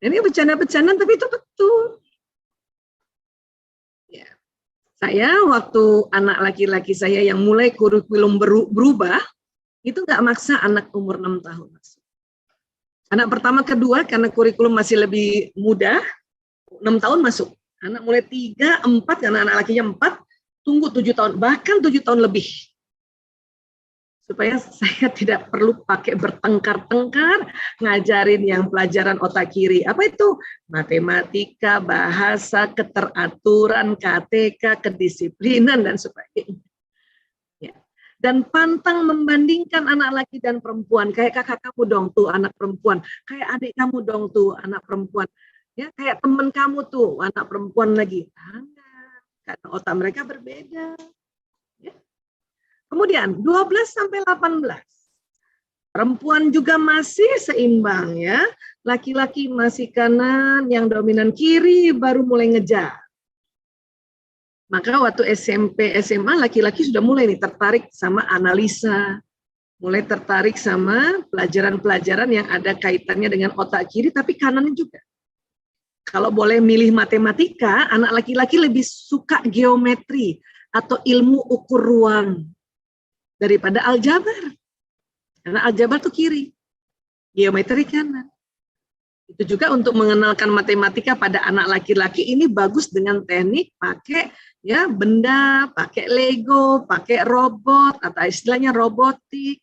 Speaker 1: Ini bercanda-bercanda tapi itu betul. Ya. Saya waktu anak laki-laki saya yang mulai kurikulum berubah, itu nggak maksa anak umur 6 tahun. Anak pertama kedua karena kurikulum masih lebih muda, 6 tahun masuk. Anak mulai 3, 4, karena anak lakinya 4, tunggu 7 tahun, bahkan 7 tahun lebih. Supaya saya tidak perlu pakai bertengkar-tengkar, ngajarin yang pelajaran otak kiri. Apa itu? Matematika, bahasa, keteraturan, KTK, kedisiplinan, dan sebagainya. Ya. Dan pantang membandingkan anak laki dan perempuan. Kayak kakak kamu dong tuh, anak perempuan. Kayak adik kamu dong tuh, anak perempuan. Ya, kayak teman kamu tuh, anak perempuan lagi. Karena otak mereka berbeda. Kemudian 12 sampai 18. Perempuan juga masih seimbang ya. Laki-laki masih kanan, yang dominan kiri baru mulai ngejar. Maka waktu SMP, SMA laki-laki sudah mulai nih tertarik sama analisa. Mulai tertarik sama pelajaran-pelajaran yang ada kaitannya dengan otak kiri tapi kanannya juga. Kalau boleh milih matematika, anak laki-laki lebih suka geometri atau ilmu ukur ruang daripada aljabar. Karena aljabar tuh kiri, geometri kanan. Itu juga untuk mengenalkan matematika pada anak laki-laki ini bagus dengan teknik pakai ya benda, pakai Lego, pakai robot atau istilahnya robotik,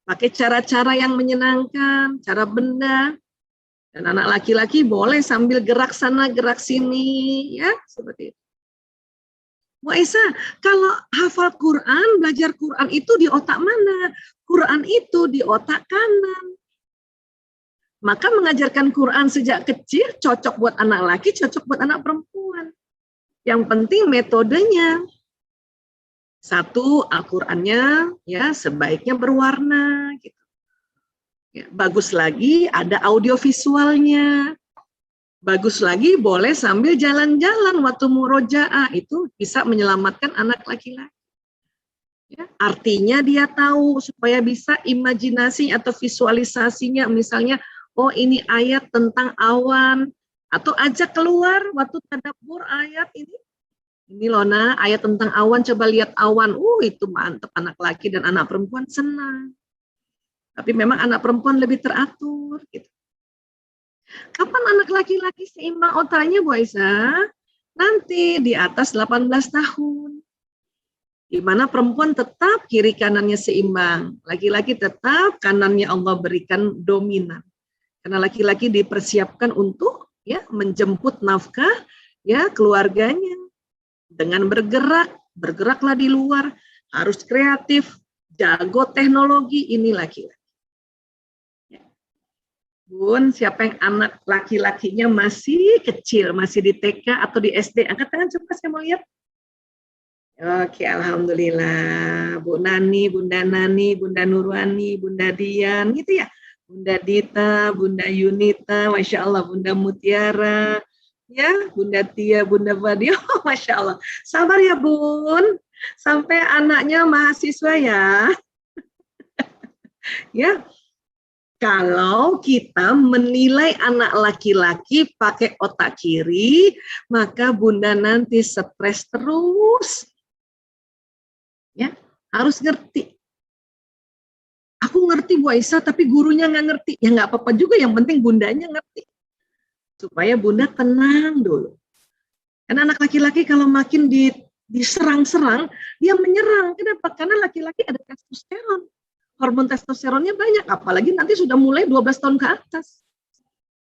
Speaker 1: pakai cara-cara yang menyenangkan, cara benda. Dan anak laki-laki boleh sambil gerak sana, gerak sini, ya seperti itu. Bu Aisyah, kalau hafal Quran, belajar Quran itu di otak mana? Quran itu di otak kanan. Maka mengajarkan Quran sejak kecil cocok buat anak laki, cocok buat anak perempuan. Yang penting metodenya. Satu, Al-Qur'annya ya sebaiknya berwarna gitu. Ya, bagus lagi ada audio visualnya. Bagus lagi boleh sambil jalan-jalan waktu murojaah, itu bisa menyelamatkan anak laki-laki. Ya, artinya dia tahu supaya bisa imajinasi atau visualisasinya, misalnya oh ini ayat tentang awan, atau ajak keluar waktu tadabbur ayat ini loh nah ayat tentang awan, coba lihat awan, itu mantap, anak laki dan anak perempuan senang. Tapi memang anak perempuan lebih teratur gitu. Kapan anak laki-laki seimbang otaknya Bu Aisyah? Nanti di atas 18 tahun. Di mana perempuan tetap kiri kanannya seimbang. Laki-laki tetap kanannya Allah berikan dominan. Karena laki-laki dipersiapkan untuk ya menjemput nafkah ya keluarganya. Dengan bergeraklah di luar, harus kreatif, jago teknologi, ini laki-laki. Bun, siapa yang anak laki-lakinya masih kecil, masih di TK atau di SD? Angkat tangan coba saya mau lihat. Oke, alhamdulillah. Bu Nani, Bunda Nani, Bunda Nurwani, Bunda Dian, gitu ya. Bunda Dita, Bunda Yunita, Masya Allah, Bunda Mutiara, ya, Bunda Tia, Bunda Badio, Masya Allah. Sabar ya Bun, sampai anaknya mahasiswa ya. Ya. Kalau kita menilai anak laki-laki pakai otak kiri, maka bunda nanti stres terus. Ya, harus ngerti. Aku ngerti Bu Aisyah, tapi gurunya nggak ngerti. Ya nggak apa-apa juga, yang penting bundanya ngerti. Supaya bunda tenang dulu. Karena anak laki-laki kalau makin diserang-serang, dia menyerang. Kenapa? Karena laki-laki ada testosteron. Hormon testosteronnya banyak, apalagi nanti sudah mulai 12 tahun ke atas.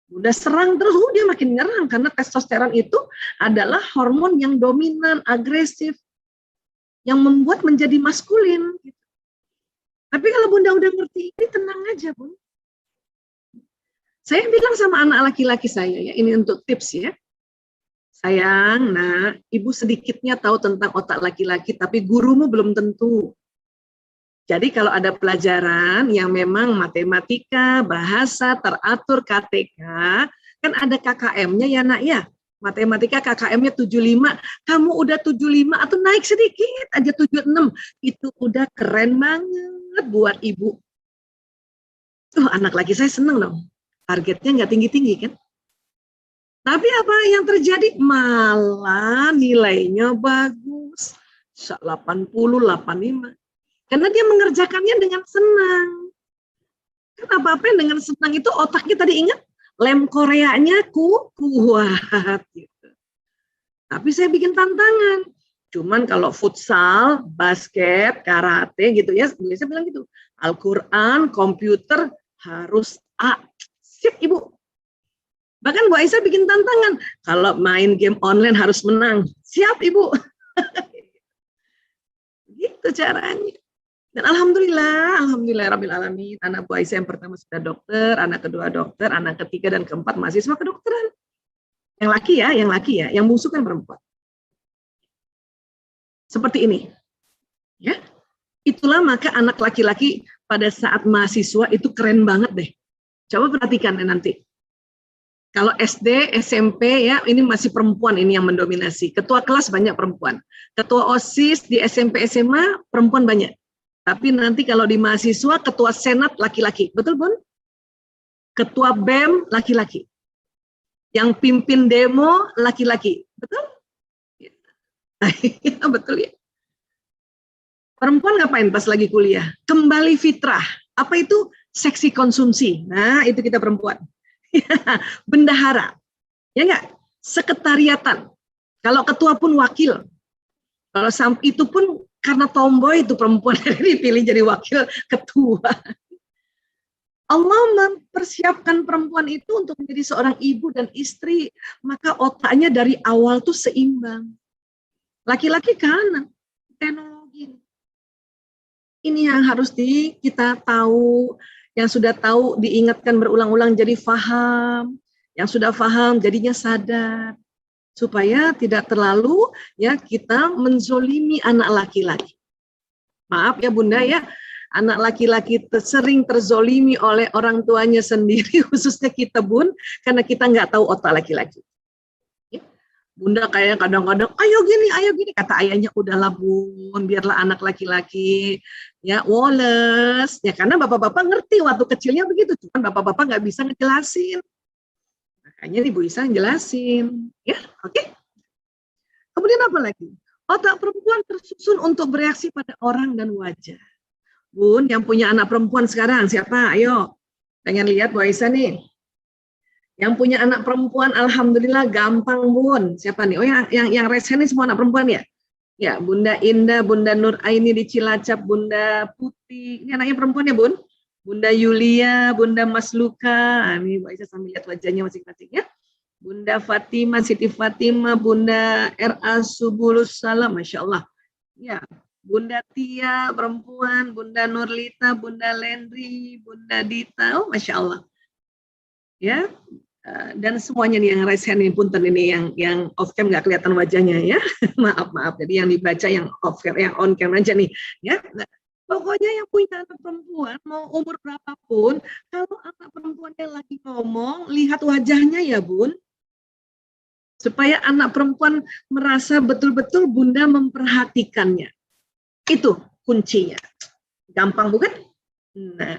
Speaker 1: Udah serang terus, dia makin nyerang. Karena testosteron itu adalah hormon yang dominan, agresif, yang membuat menjadi maskulin. Tapi kalau bunda udah ngerti ini, tenang aja bun. Saya bilang sama anak laki-laki saya, ya ini untuk tips ya. Sayang, nah, ibu sedikitnya tahu tentang otak laki-laki, tapi gurumu belum tentu. Jadi kalau ada pelajaran yang memang matematika, bahasa, teratur, KTK, kan ada KKM-nya ya nak ya. Matematika KKM-nya 75, kamu udah 75 atau naik sedikit aja 76, itu udah keren banget buat ibu. Tuh anak laki saya seneng dong, targetnya nggak tinggi-tinggi kan. Tapi apa yang terjadi? Malah nilainya bagus, 80, 85. Karena dia mengerjakannya dengan senang. Kan apa-apa yang dengan senang itu otaknya tadi ingat, lem Koreanya kuat. Gitu. Tapi saya bikin tantangan. Cuman kalau futsal, basket, karate gitu ya, biasanya bilang gitu. Al-Quran, komputer harus A. Siap ibu. Bahkan Bu Aisyah bikin tantangan. Kalau main game online harus menang. Siap ibu. Gitu caranya. Dan alhamdulillah rabbil alamin, anak Bu Aisyah yang pertama sudah dokter, anak kedua dokter, anak ketiga dan keempat mahasiswa kedokteran. Yang laki ya, yang bungsu kan perempuan. Seperti ini. Ya. Itulah maka anak laki-laki pada saat mahasiswa itu keren banget deh. Coba perhatikan nanti. Kalau SD, SMP ya, ini masih perempuan ini yang mendominasi. Ketua kelas banyak perempuan. Ketua OSIS di SMP, SMA perempuan banyak. Tapi nanti kalau di mahasiswa, ketua senat laki-laki. Betul, Bun? Ketua BEM laki-laki. Yang pimpin demo laki-laki. Betul? Ya, betul ya. Perempuan ngapain pas lagi kuliah? Kembali fitrah. Apa itu? Seksi konsumsi. Nah, itu kita perempuan. Bendahara. Ya enggak? Sekretariatan. Kalau ketua pun wakil. Kalau itu pun karena tomboy itu perempuan dipilih jadi wakil ketua. Allah mempersiapkan perempuan itu untuk menjadi seorang ibu dan istri, maka otaknya dari awal tuh seimbang. Laki-laki kanan, teknologi. Ini yang harus kita tahu, yang sudah tahu diingatkan berulang-ulang jadi faham, yang sudah faham jadinya sadar. Supaya tidak terlalu ya kita menzolimi anak laki-laki. Maaf ya bunda ya, anak laki-laki sering terzolimi oleh orang tuanya sendiri, khususnya kita bun, karena kita nggak tahu otak laki-laki. Ya. Bunda kayak kadang-kadang, ayo gini, kata ayahnya udahlah bun, biarlah anak laki-laki ya woles, ya karena bapak-bapak ngerti waktu kecilnya begitu, cuman bapak-bapak nggak bisa ngejelasin. Makanya Ibu Isa jelasin, ya, oke. Kemudian apa lagi? Otak perempuan tersusun untuk bereaksi pada orang dan wajah. Bun, yang punya anak perempuan sekarang siapa? Ayo, pengen lihat Bu Aisyah nih. Yang punya anak perempuan, alhamdulillah gampang Bun. Siapa nih? Oh yang resen ini semua anak perempuan ya? Ya, Bunda Indah, Bunda Nur Aini di Cilacap, Bunda Putih. Ini anaknya perempuan ya Bun? Bunda Yulia, Bunda Mas Luka, ini Bu Aisyah sambil lihat wajahnya masing-masing ya. Bunda Fatima, Siti Fatima, Bunda R.A. Subulus Salam, Masya Allah. Ya, Bunda Tia, perempuan, Bunda Nurlita, Bunda Lendri, Bunda Dita, oh Masya Allah. Ya, dan semuanya nih yang raise hand ini, punten ini yang off cam nggak kelihatan wajahnya ya. Maaf, jadi yang dibaca yang off cam, yang on cam aja nih. Ya, pokoknya yang punya anak perempuan, mau umur berapapun, kalau anak perempuannya lagi ngomong, lihat wajahnya ya Bun. Supaya anak perempuan merasa betul-betul Bunda memperhatikannya. Itu kuncinya. Gampang bukan? Nah,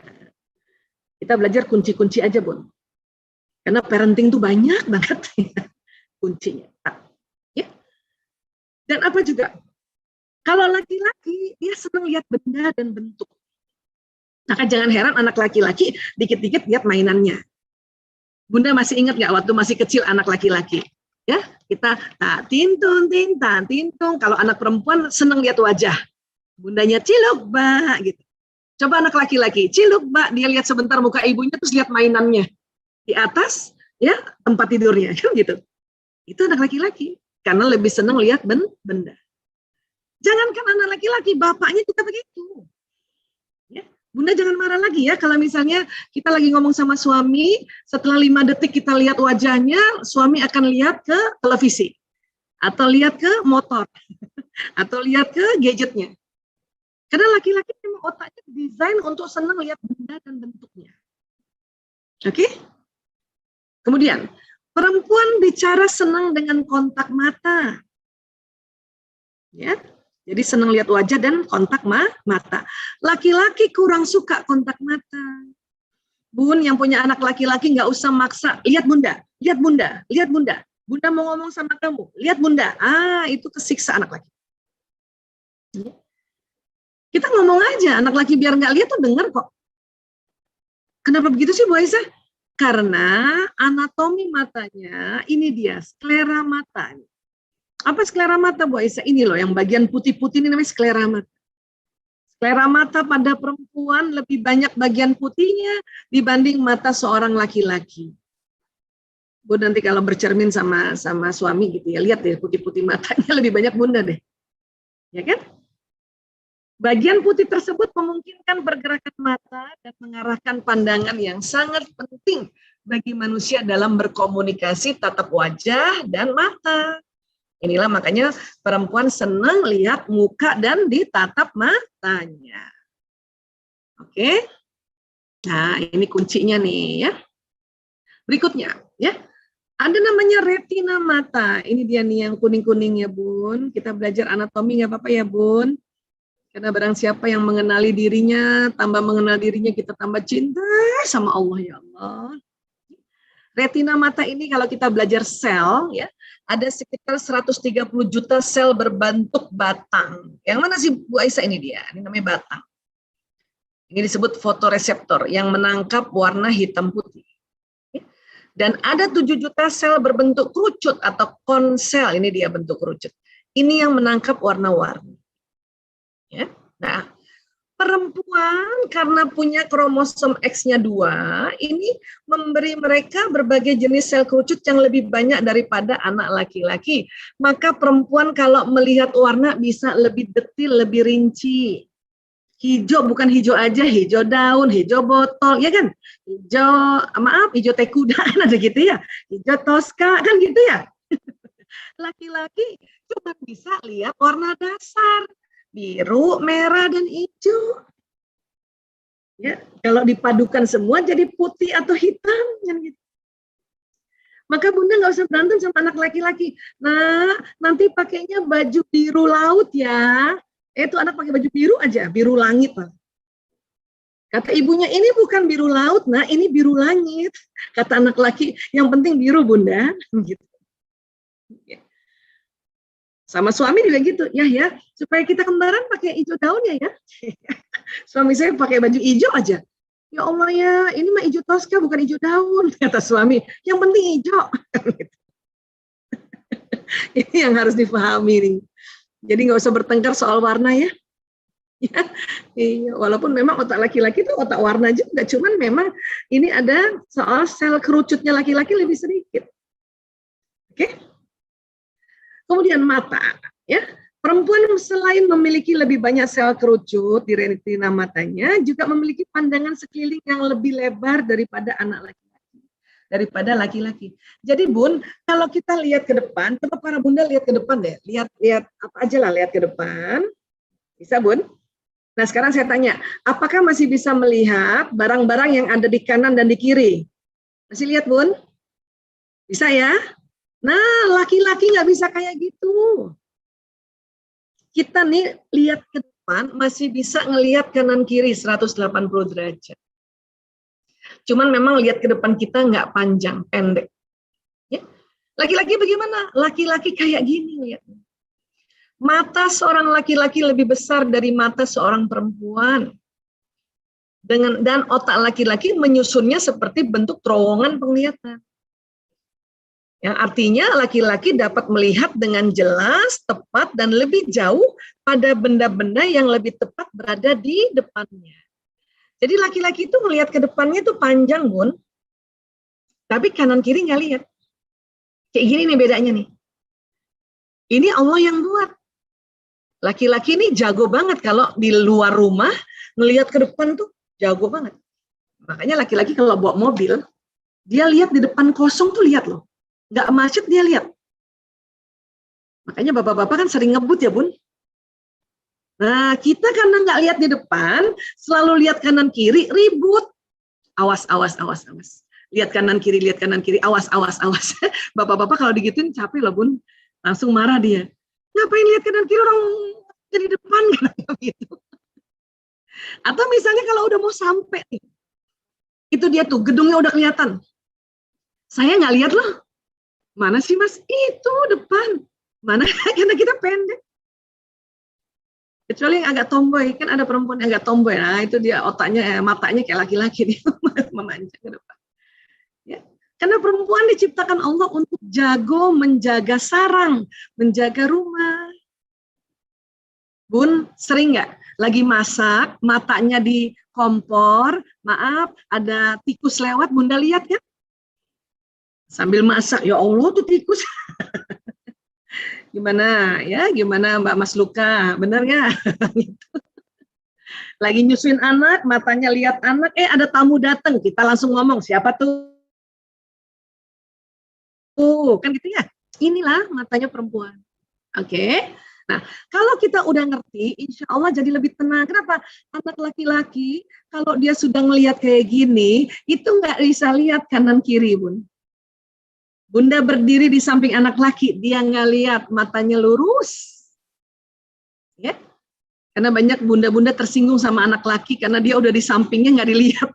Speaker 1: Kita belajar kunci-kunci aja, Bun. Karena parenting tuh banyak banget kuncinya. Ya. Dan apa juga? Kalau laki-laki, dia senang lihat benda dan bentuk. Maka jangan heran anak laki-laki dikit-dikit lihat mainannya. Bunda masih ingat nggak waktu masih kecil anak laki-laki? Ya, kita tintung, tintan, tintung. Kalau anak perempuan senang lihat wajah. Bundanya ciluk, Mbak, gitu. Coba anak laki-laki, ciluk, Mbak, dia lihat sebentar muka ibunya terus lihat mainannya di atas, ya tempat tidurnya, kan gitu. Itu anak laki-laki karena lebih senang lihat benda. Jangankan anak laki-laki, bapaknya juga begitu. Ya. Bunda jangan marah lagi ya kalau misalnya kita lagi ngomong sama suami, setelah 5 detik kita lihat wajahnya, suami akan lihat ke televisi, atau lihat ke motor, atau lihat ke gadgetnya. Karena laki-laki memang otaknya desain untuk senang lihat benda dan bentuknya. Oke? Kemudian, perempuan bicara senang dengan kontak mata. Ya. Jadi senang lihat wajah dan kontak mata. Laki-laki kurang suka kontak mata. Bun, yang punya anak laki-laki nggak usah maksa. Lihat bunda, lihat bunda, lihat bunda. Bunda mau ngomong sama kamu, lihat bunda. Itu kesiksa anak laki. Kita ngomong aja, anak laki biar nggak lihat tuh denger kok. Kenapa begitu sih Bu Aisyah? Karena anatomi matanya, ini dia, sklera mata. Apa sklera mata Bu Aisyah? Ini loh, yang bagian putih-putih ini namanya sklera mata. Sklera mata pada perempuan lebih banyak bagian putihnya dibanding mata seorang laki-laki. Bu nanti kalau bercermin sama suami gitu ya, lihat deh putih-putih matanya lebih banyak bunda deh. Ya kan? Bagian putih tersebut memungkinkan pergerakan mata dan mengarahkan pandangan yang sangat penting bagi manusia dalam berkomunikasi tatap wajah dan mata. Inilah makanya perempuan senang lihat muka dan ditatap matanya. Oke. Nah, ini kuncinya nih ya. Berikutnya ya. Ada namanya retina mata. Ini dia nih yang kuning-kuning ya, Bun. Kita belajar anatomi nggak apa-apa ya, Bun. Karena barang siapa yang mengenali dirinya, tambah mengenal dirinya, kita tambah cinta sama Allah ya Allah. Retina mata ini kalau kita belajar sel, ya, ada sekitar 130 juta sel berbentuk batang. Yang mana sih Bu Aisyah ini dia? Ini namanya batang. Ini disebut fotoreseptor yang menangkap warna hitam putih. Dan ada 7 juta sel berbentuk kerucut atau konsel. Ini dia bentuk kerucut. Ini yang menangkap warna-warni. Ya. Nah, perempuan karena punya kromosom X-nya 2, ini memberi mereka berbagai jenis sel kerucut yang lebih banyak daripada anak laki-laki. Maka perempuan kalau melihat warna bisa lebih detil, lebih rinci. Hijau bukan hijau aja, hijau daun, hijau botol, ya kan? Hijau teh kuda, kan ada gitu ya. Hijau toska, kan gitu ya. Laki-laki cuma bisa lihat warna dasar. Biru, merah, dan hijau. Ya, kalau dipadukan semua jadi putih atau hitam, kan gitu. Maka bunda nggak usah berantem sama anak laki-laki. Nah, nanti pakainya baju biru laut ya. Itu anak pakai baju biru aja, biru langit. Kata ibunya, ini bukan biru laut, nah ini biru langit. Kata anak laki, yang penting biru bunda. Gitu. Sama suami juga gitu, ya, supaya kita kembaran pakai hijau daun ya. Suami saya pakai baju hijau aja. Ya Allah ya, ini mah hijau toska bukan hijau daun, kata suami. Yang penting hijau. Ini yang harus dipahami nih. Jadi nggak usah bertengkar soal warna ya. Ya, iya, walaupun memang otak laki-laki itu otak warna juga, cuman memang ini ada soal sel kerucutnya laki-laki lebih sedikit. Oke. Kemudian mata, ya. Perempuan selain memiliki lebih banyak sel kerucut di retina matanya, juga memiliki pandangan sekeliling yang lebih lebar daripada anak laki-laki, daripada laki-laki. Jadi Bun, kalau kita lihat ke depan, coba para bunda lihat ke depan deh, lihat apa aja lah, lihat ke depan, bisa Bun? Nah sekarang saya tanya, apakah masih bisa melihat barang-barang yang ada di kanan dan di kiri? Masih lihat Bun? Bisa ya? Nah laki-laki nggak bisa kayak gitu. Kita nih lihat ke depan masih bisa ngelihat kanan kiri 180 derajat. Cuman memang lihat ke depan kita nggak panjang, pendek. Ya. Laki-laki bagaimana? Laki-laki kayak gini lihat. Mata seorang laki-laki lebih besar dari mata seorang perempuan. Dan otak laki-laki menyusunnya seperti bentuk terowongan penglihatan. Yang artinya laki-laki dapat melihat dengan jelas, tepat, dan lebih jauh pada benda-benda yang lebih tepat berada di depannya. Jadi laki-laki itu melihat ke depannya itu panjang, Bun. Tapi kanan kiri nggak lihat. Kayak gini nih bedanya nih. Ini Allah yang buat. Laki-laki ini jago banget kalau di luar rumah ngelihat ke depan tuh jago banget. Makanya laki-laki kalau bawa mobil, dia lihat di depan kosong tuh lihat loh. Nggak macet dia lihat. Makanya bapak-bapak kan sering ngebut ya, Bun. Nah, kita karena nggak lihat di depan, selalu lihat kanan kiri, ribut. Awas, awas, awas, awas. Lihat kanan kiri, awas, awas, awas. Bapak-bapak kalau digituin capek loh, Bun. Langsung marah dia. Ngapain lihat kanan kiri, orang di depan gitu. Atau misalnya kalau udah mau sampai nih, itu dia tuh gedungnya udah kelihatan. Saya nggak lihat loh. Mana sih Mas? Itu depan. Mana? Karena kita pendek. Kecuali yang agak tomboy, kan ada perempuan yang agak tomboy. Nah itu dia otaknya, matanya kayak laki-laki dia memanjang ke depan. Ya. Karena perempuan diciptakan Allah untuk jago menjaga sarang, menjaga rumah. Bun, sering nggak lagi masak, matanya di kompor, maaf, ada tikus lewat, Bunda lihat kan? Sambil masak, ya Allah tuh tikus. Gimana ya, gimana Mbak Mas Luka, benar nggak? Lagi nyusuin anak, matanya lihat anak, ada tamu datang, kita langsung ngomong, siapa tuh? Kan gitu ya? Inilah matanya perempuan. Oke. Nah, kalau kita udah ngerti, insya Allah jadi lebih tenang. Kenapa? Anak laki-laki, kalau dia sudah ngelihat kayak gini, itu nggak bisa lihat kanan kiri, Bun. Bunda berdiri di samping anak laki, dia nggak lihat, matanya lurus. Ya, karena banyak bunda-bunda tersinggung sama anak laki, karena dia udah di sampingnya nggak dilihat.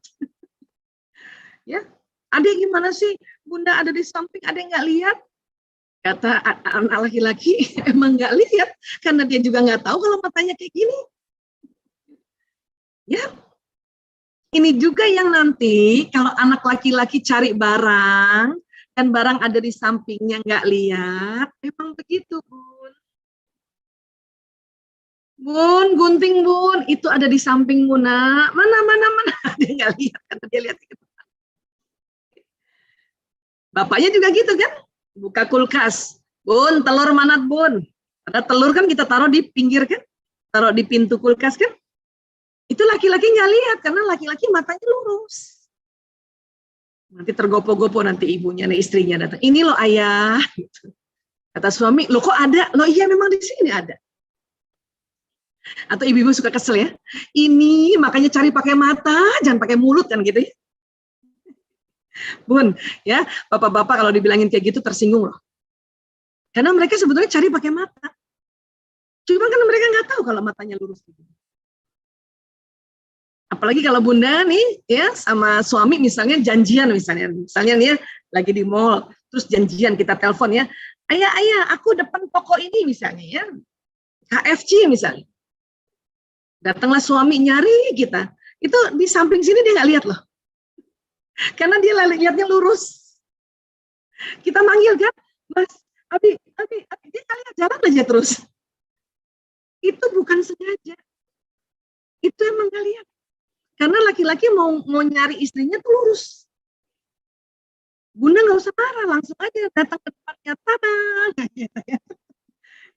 Speaker 1: Ya, adek gimana sih? Bunda ada di samping, adek nggak lihat? Kata anak laki-laki, emang nggak lihat, karena dia juga nggak tahu kalau matanya kayak gini. Ya, ini juga yang nanti kalau anak laki-laki cari barang, dan barang ada di sampingnya nggak lihat, emang begitu, Bun. Bun, gunting Bun, itu ada di sampingmu, nak. Mana, dia nggak lihat, karena dia lihat ke depan. Bapaknya juga gitu kan? Buka kulkas, Bun, telur mana Bun? Ada telur kan kita taruh di pinggir kan? Taruh di pintu kulkas kan? Itu laki-laki nggak lihat, karena laki-laki matanya lurus. Nanti tergopo-gopo nanti ibunya, nih istrinya datang. Ini loh ayah. Kata suami, loh kok ada? Loh iya memang di sini ada. Atau ibu-ibu suka kesel ya. Ini makanya cari pakai mata, jangan pakai mulut kan gitu ya. Bun, ya, bapak-bapak kalau dibilangin kayak gitu tersinggung loh. Karena mereka sebetulnya cari pakai mata. Cuma kan mereka nggak tahu kalau matanya lurus gitu. Apalagi kalau bunda nih, ya, sama suami misalnya janjian misalnya nih ya, lagi di mall, terus janjian kita telepon ya, ayah, aku depan toko ini misalnya ya, KFC misalnya. Datanglah suami nyari kita, itu di samping sini dia nggak lihat loh. Karena dia lihatnya lurus. Kita manggil kan, Mas, Abi, dia kalian jalan aja terus. Itu bukan sengaja. Itu emang gak lihat. Karena laki-laki mau nyari istrinya tuh lurus. Bunda nggak usah marah, langsung aja datang ke depannya, tada.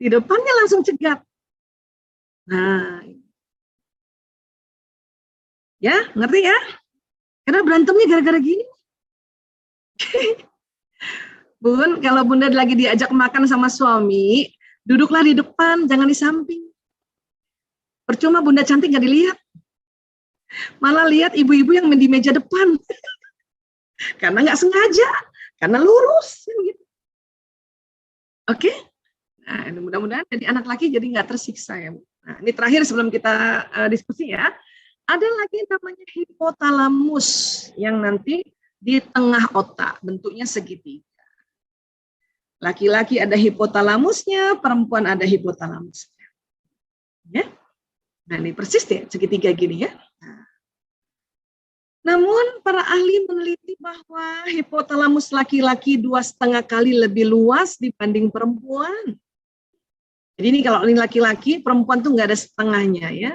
Speaker 1: Di depannya langsung cegat. Nah, ya ngerti ya? Karena berantemnya gara-gara gini. Bun, kalau bunda lagi diajak makan sama suami, duduklah di depan, jangan di samping. Percuma bunda cantik nggak dilihat. Malah lihat ibu-ibu yang di meja depan. Karena nggak sengaja, karena lurus. Gitu. Oke? Nah, mudah-mudahan jadi anak laki jadi nggak tersiksa ya. Nah, ini terakhir sebelum kita diskusi ya. Ada lagi namanya hipotalamus yang nanti di tengah otak, bentuknya segitiga. Laki-laki ada hipotalamusnya, perempuan ada hipotalamusnya. Ya? Nah ini persis deh, segitiga gini ya. Namun para ahli meneliti bahwa hipotalamus laki-laki 2,5 kali lebih luas dibanding perempuan. Jadi ini kalau ini laki-laki, perempuan tuh nggak ada setengahnya ya.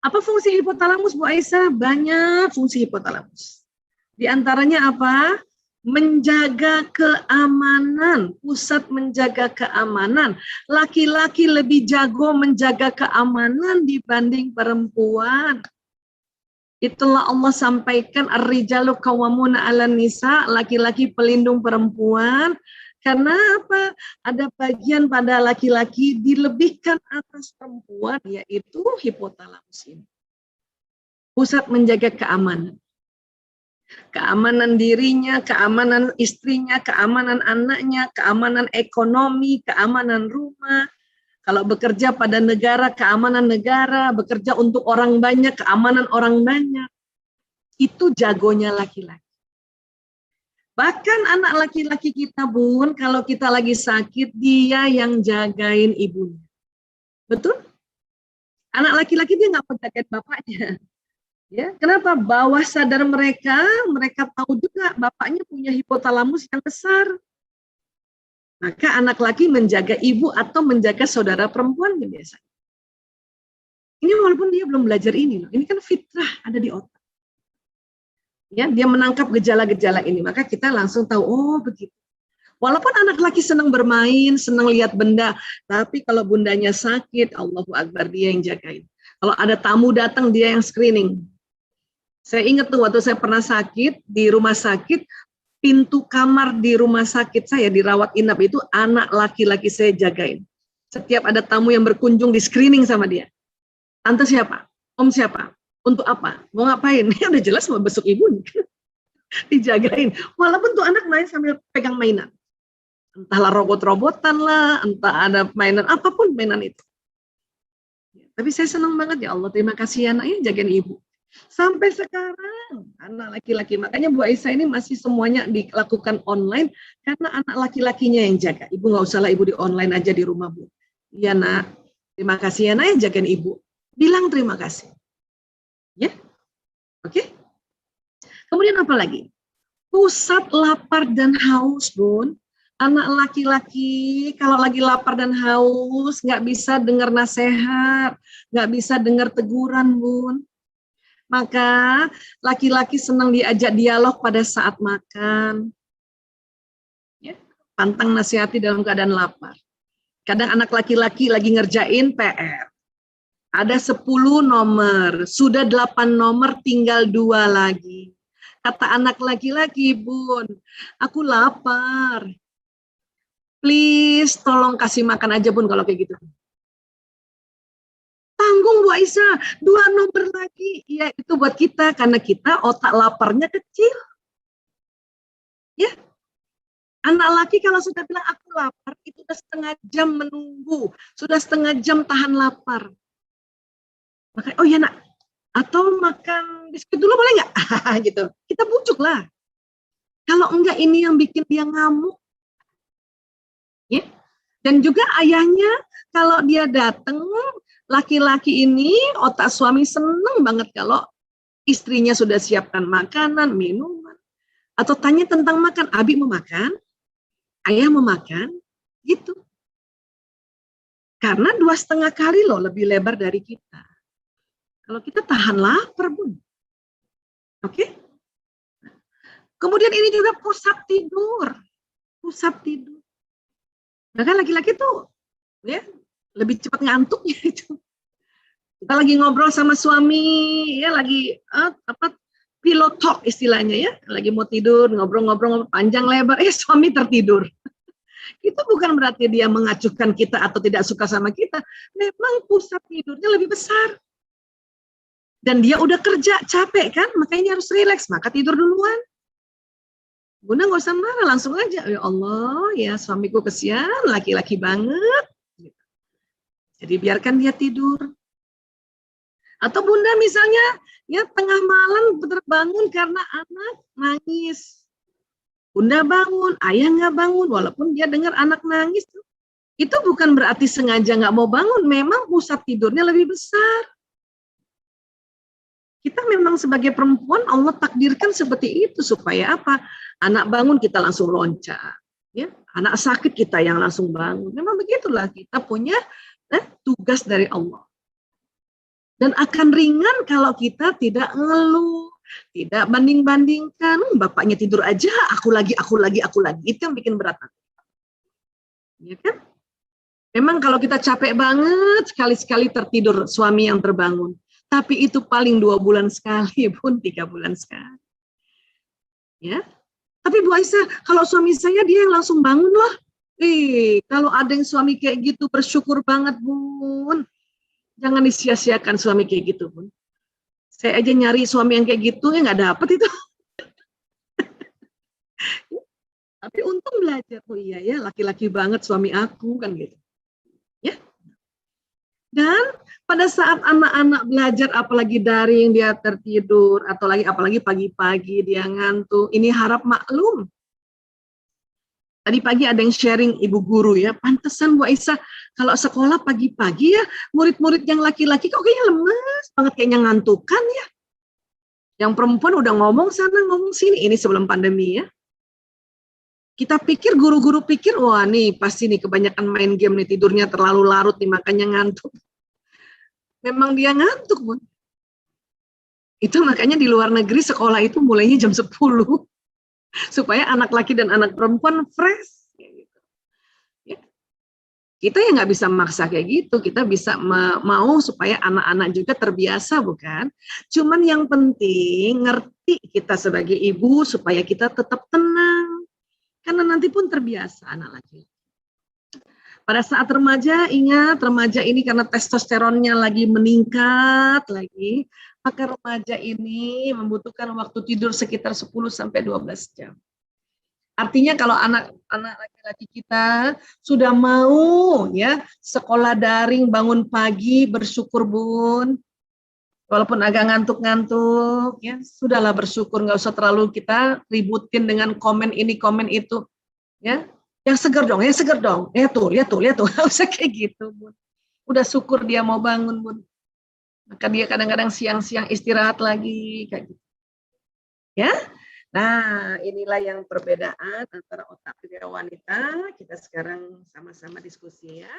Speaker 1: Apa fungsi hipotalamus, Bu Aisyah? Banyak fungsi hipotalamus. Di antaranya apa? Menjaga keamanan, pusat menjaga keamanan. Laki-laki lebih jago menjaga keamanan dibanding perempuan. Itulah Allah sampaikan ar-rijalu qawwamuna 'alan nisa, laki-laki pelindung perempuan. Karena apa? Ada bagian pada laki-laki dilebihkan atas perempuan, yaitu hipotalamus ini. Pusat menjaga keamanan. Keamanan dirinya, keamanan istrinya, keamanan anaknya, keamanan ekonomi, keamanan rumah. Kalau bekerja pada negara, keamanan negara, bekerja untuk orang banyak, keamanan orang banyak. Itu jagonya laki-laki. Bahkan anak laki-laki kita, Bun, kalau kita lagi sakit, dia yang jagain ibunya. Betul? Anak laki-laki dia nggak jagain bapaknya. Ya, kenapa? Bawah sadar mereka tahu juga bapaknya punya hipotalamus yang besar. Maka anak laki menjaga ibu atau menjaga saudara perempuan biasanya. Ini walaupun dia belum belajar ini loh. Ini kan fitrah ada di otak. Ya, dia menangkap gejala-gejala ini, maka kita langsung tahu, oh begitu. Walaupun anak laki senang bermain, senang lihat benda, tapi kalau bundanya sakit, Allahu Akbar, dia yang jagain. Kalau ada tamu datang, dia yang screening. Saya ingat tuh waktu saya pernah sakit di rumah sakit, pintu kamar di rumah sakit saya dirawat inap itu anak laki-laki saya jagain. Setiap ada tamu yang berkunjung di screening sama dia. Tante siapa? Om siapa? Untuk apa? Mau ngapain? Ya udah jelas mau besok ibu. Dijagain. Walaupun tuh anak main sambil pegang mainan. Entahlah robot-robotan lah, entah ada mainan, apapun mainan itu. Tapi saya senang banget, ya Allah, terima kasih anaknya jagain ibu. Sampai sekarang anak laki-laki, makanya Bu Aisyah ini masih semuanya dilakukan online karena anak laki-lakinya yang jaga. Ibu nggak usah lah, ibu di online aja di rumah, Bu. Iya nak, terima kasih ya nak yang jagain ibu. Bilang terima kasih. Ya, oke. Kemudian apa lagi? Pusat lapar dan haus, Bun. Anak laki-laki kalau lagi lapar dan haus nggak bisa dengar nasihat, nggak bisa dengar teguran, Bun. Maka laki-laki senang diajak dialog pada saat makan. Ya, pantang nasihati dalam keadaan lapar. Kadang anak laki-laki lagi ngerjain PR. Ada 10 nomor, sudah 8 nomor, tinggal 2 lagi. Kata anak laki-laki, Bun, aku lapar. Please, tolong kasih makan aja, Bun, kalau kayak gitu. Tanggung Bu Aisyah, 2 nomor lagi. Ya itu buat kita, karena kita otak laparnya kecil. Ya, anak laki kalau sudah bilang aku lapar, itu sudah setengah jam menunggu, sudah setengah jam tahan lapar. Maka, oh ya nak, atau makan biskuit dulu boleh nggak? Gitu. Kita bujuk lah. Kalau enggak ini yang bikin dia ngamuk. Ya. Dan juga ayahnya kalau dia datang, laki-laki ini otak suami seneng banget kalau istrinya sudah siapkan makanan, minuman, atau tanya tentang makan. Abi mau makan, ayah mau makan, gitu. Karena 2,5 kali loh lebih lebar dari kita. Kalau kita tahan lapar, Bun. Oke? Kemudian ini juga pusat tidur. Pusat tidur. Bahkan laki-laki tuh ya lebih cepat ngantuknya itu. Kita lagi ngobrol sama suami, ya lagi pillow talk istilahnya ya, lagi mau tidur, ngobrol-ngobrol panjang lebar, suami tertidur. Itu bukan berarti dia mengacuhkan kita atau tidak suka sama kita. Memang pusat tidurnya lebih besar. Dan dia udah kerja, capek kan, makanya harus rileks, maka tidur duluan. Bunda nggak usah marah, langsung aja. Ya Allah, ya suamiku kesian, laki-laki banget. Jadi biarkan dia tidur. Atau bunda misalnya ya tengah malam terbangun karena anak nangis. Bunda bangun, ayah nggak bangun, walaupun dia dengar anak nangis. Itu bukan berarti sengaja nggak mau bangun, memang pusat tidurnya lebih besar. Kita memang sebagai perempuan Allah takdirkan seperti itu supaya apa? Anak bangun kita langsung loncat, ya. Anak sakit kita yang langsung bangun. Memang begitulah kita punya tugas dari Allah. Dan akan ringan kalau kita tidak ngeluh, tidak banding-bandingkan. Bapaknya tidur aja, aku lagi. Itu yang bikin berat. Ya kan? Memang kalau kita capek banget, sekali-sekali tertidur suami yang terbangun. Tapi itu paling 2 bulan sekali pun 3 bulan sekali. Ya. Tapi Bu Aisyah, kalau suami saya dia yang langsung bangun loh. Kalau ada yang suami kayak gitu bersyukur banget Bun. Jangan disia-siakan suami kayak gitu Bun. Saya aja nyari suami yang kayak gitu ya nggak dapet itu. Tapi untung belajar, oh iya ya laki-laki banget suami aku kan gitu. Ya. Dan pada saat anak-anak belajar apalagi daring dia tertidur atau apalagi pagi-pagi dia ngantuk, ini harap maklum. Tadi pagi ada yang sharing ibu guru ya, pantesan Bu Aisyah kalau sekolah pagi-pagi ya murid-murid yang laki-laki kok kayaknya lemes banget kayaknya ngantukan ya. Yang perempuan udah ngomong sana ngomong sini, ini sebelum pandemi ya. Kita pikir guru-guru pikir wah nih pasti nih kebanyakan main game nih tidurnya terlalu larut nih makanya ngantuk. Memang dia ngantuk, Bun. Itu makanya di luar negeri sekolah itu mulainya jam 10. Supaya anak laki dan anak perempuan fresh. Ya. Kita ya nggak bisa maksa kayak gitu. Kita bisa mau supaya anak-anak juga terbiasa, bukan? Cuman yang penting ngerti kita sebagai ibu supaya kita tetap tenang. Karena nanti pun terbiasa anak laki. Pada saat remaja, ingat remaja ini karena testosteronnya lagi meningkat lagi, maka remaja ini membutuhkan waktu tidur sekitar 10-12 jam. Artinya kalau anak-anak laki-laki kita sudah mau ya sekolah daring bangun pagi bersyukur Bun. Walaupun agak ngantuk-ngantuk ya, sudahlah bersyukur, nggak usah terlalu kita ributin dengan komen ini komen itu ya. Yang seger dong, lihat tuh, nggak usah kayak gitu, Bun. Udah syukur dia mau bangun, Bun. Maka dia kadang-kadang siang-siang istirahat lagi, kayak gitu. Ya, nah inilah yang perbedaan antara otak pria wanita. Kita sekarang sama-sama diskusi ya.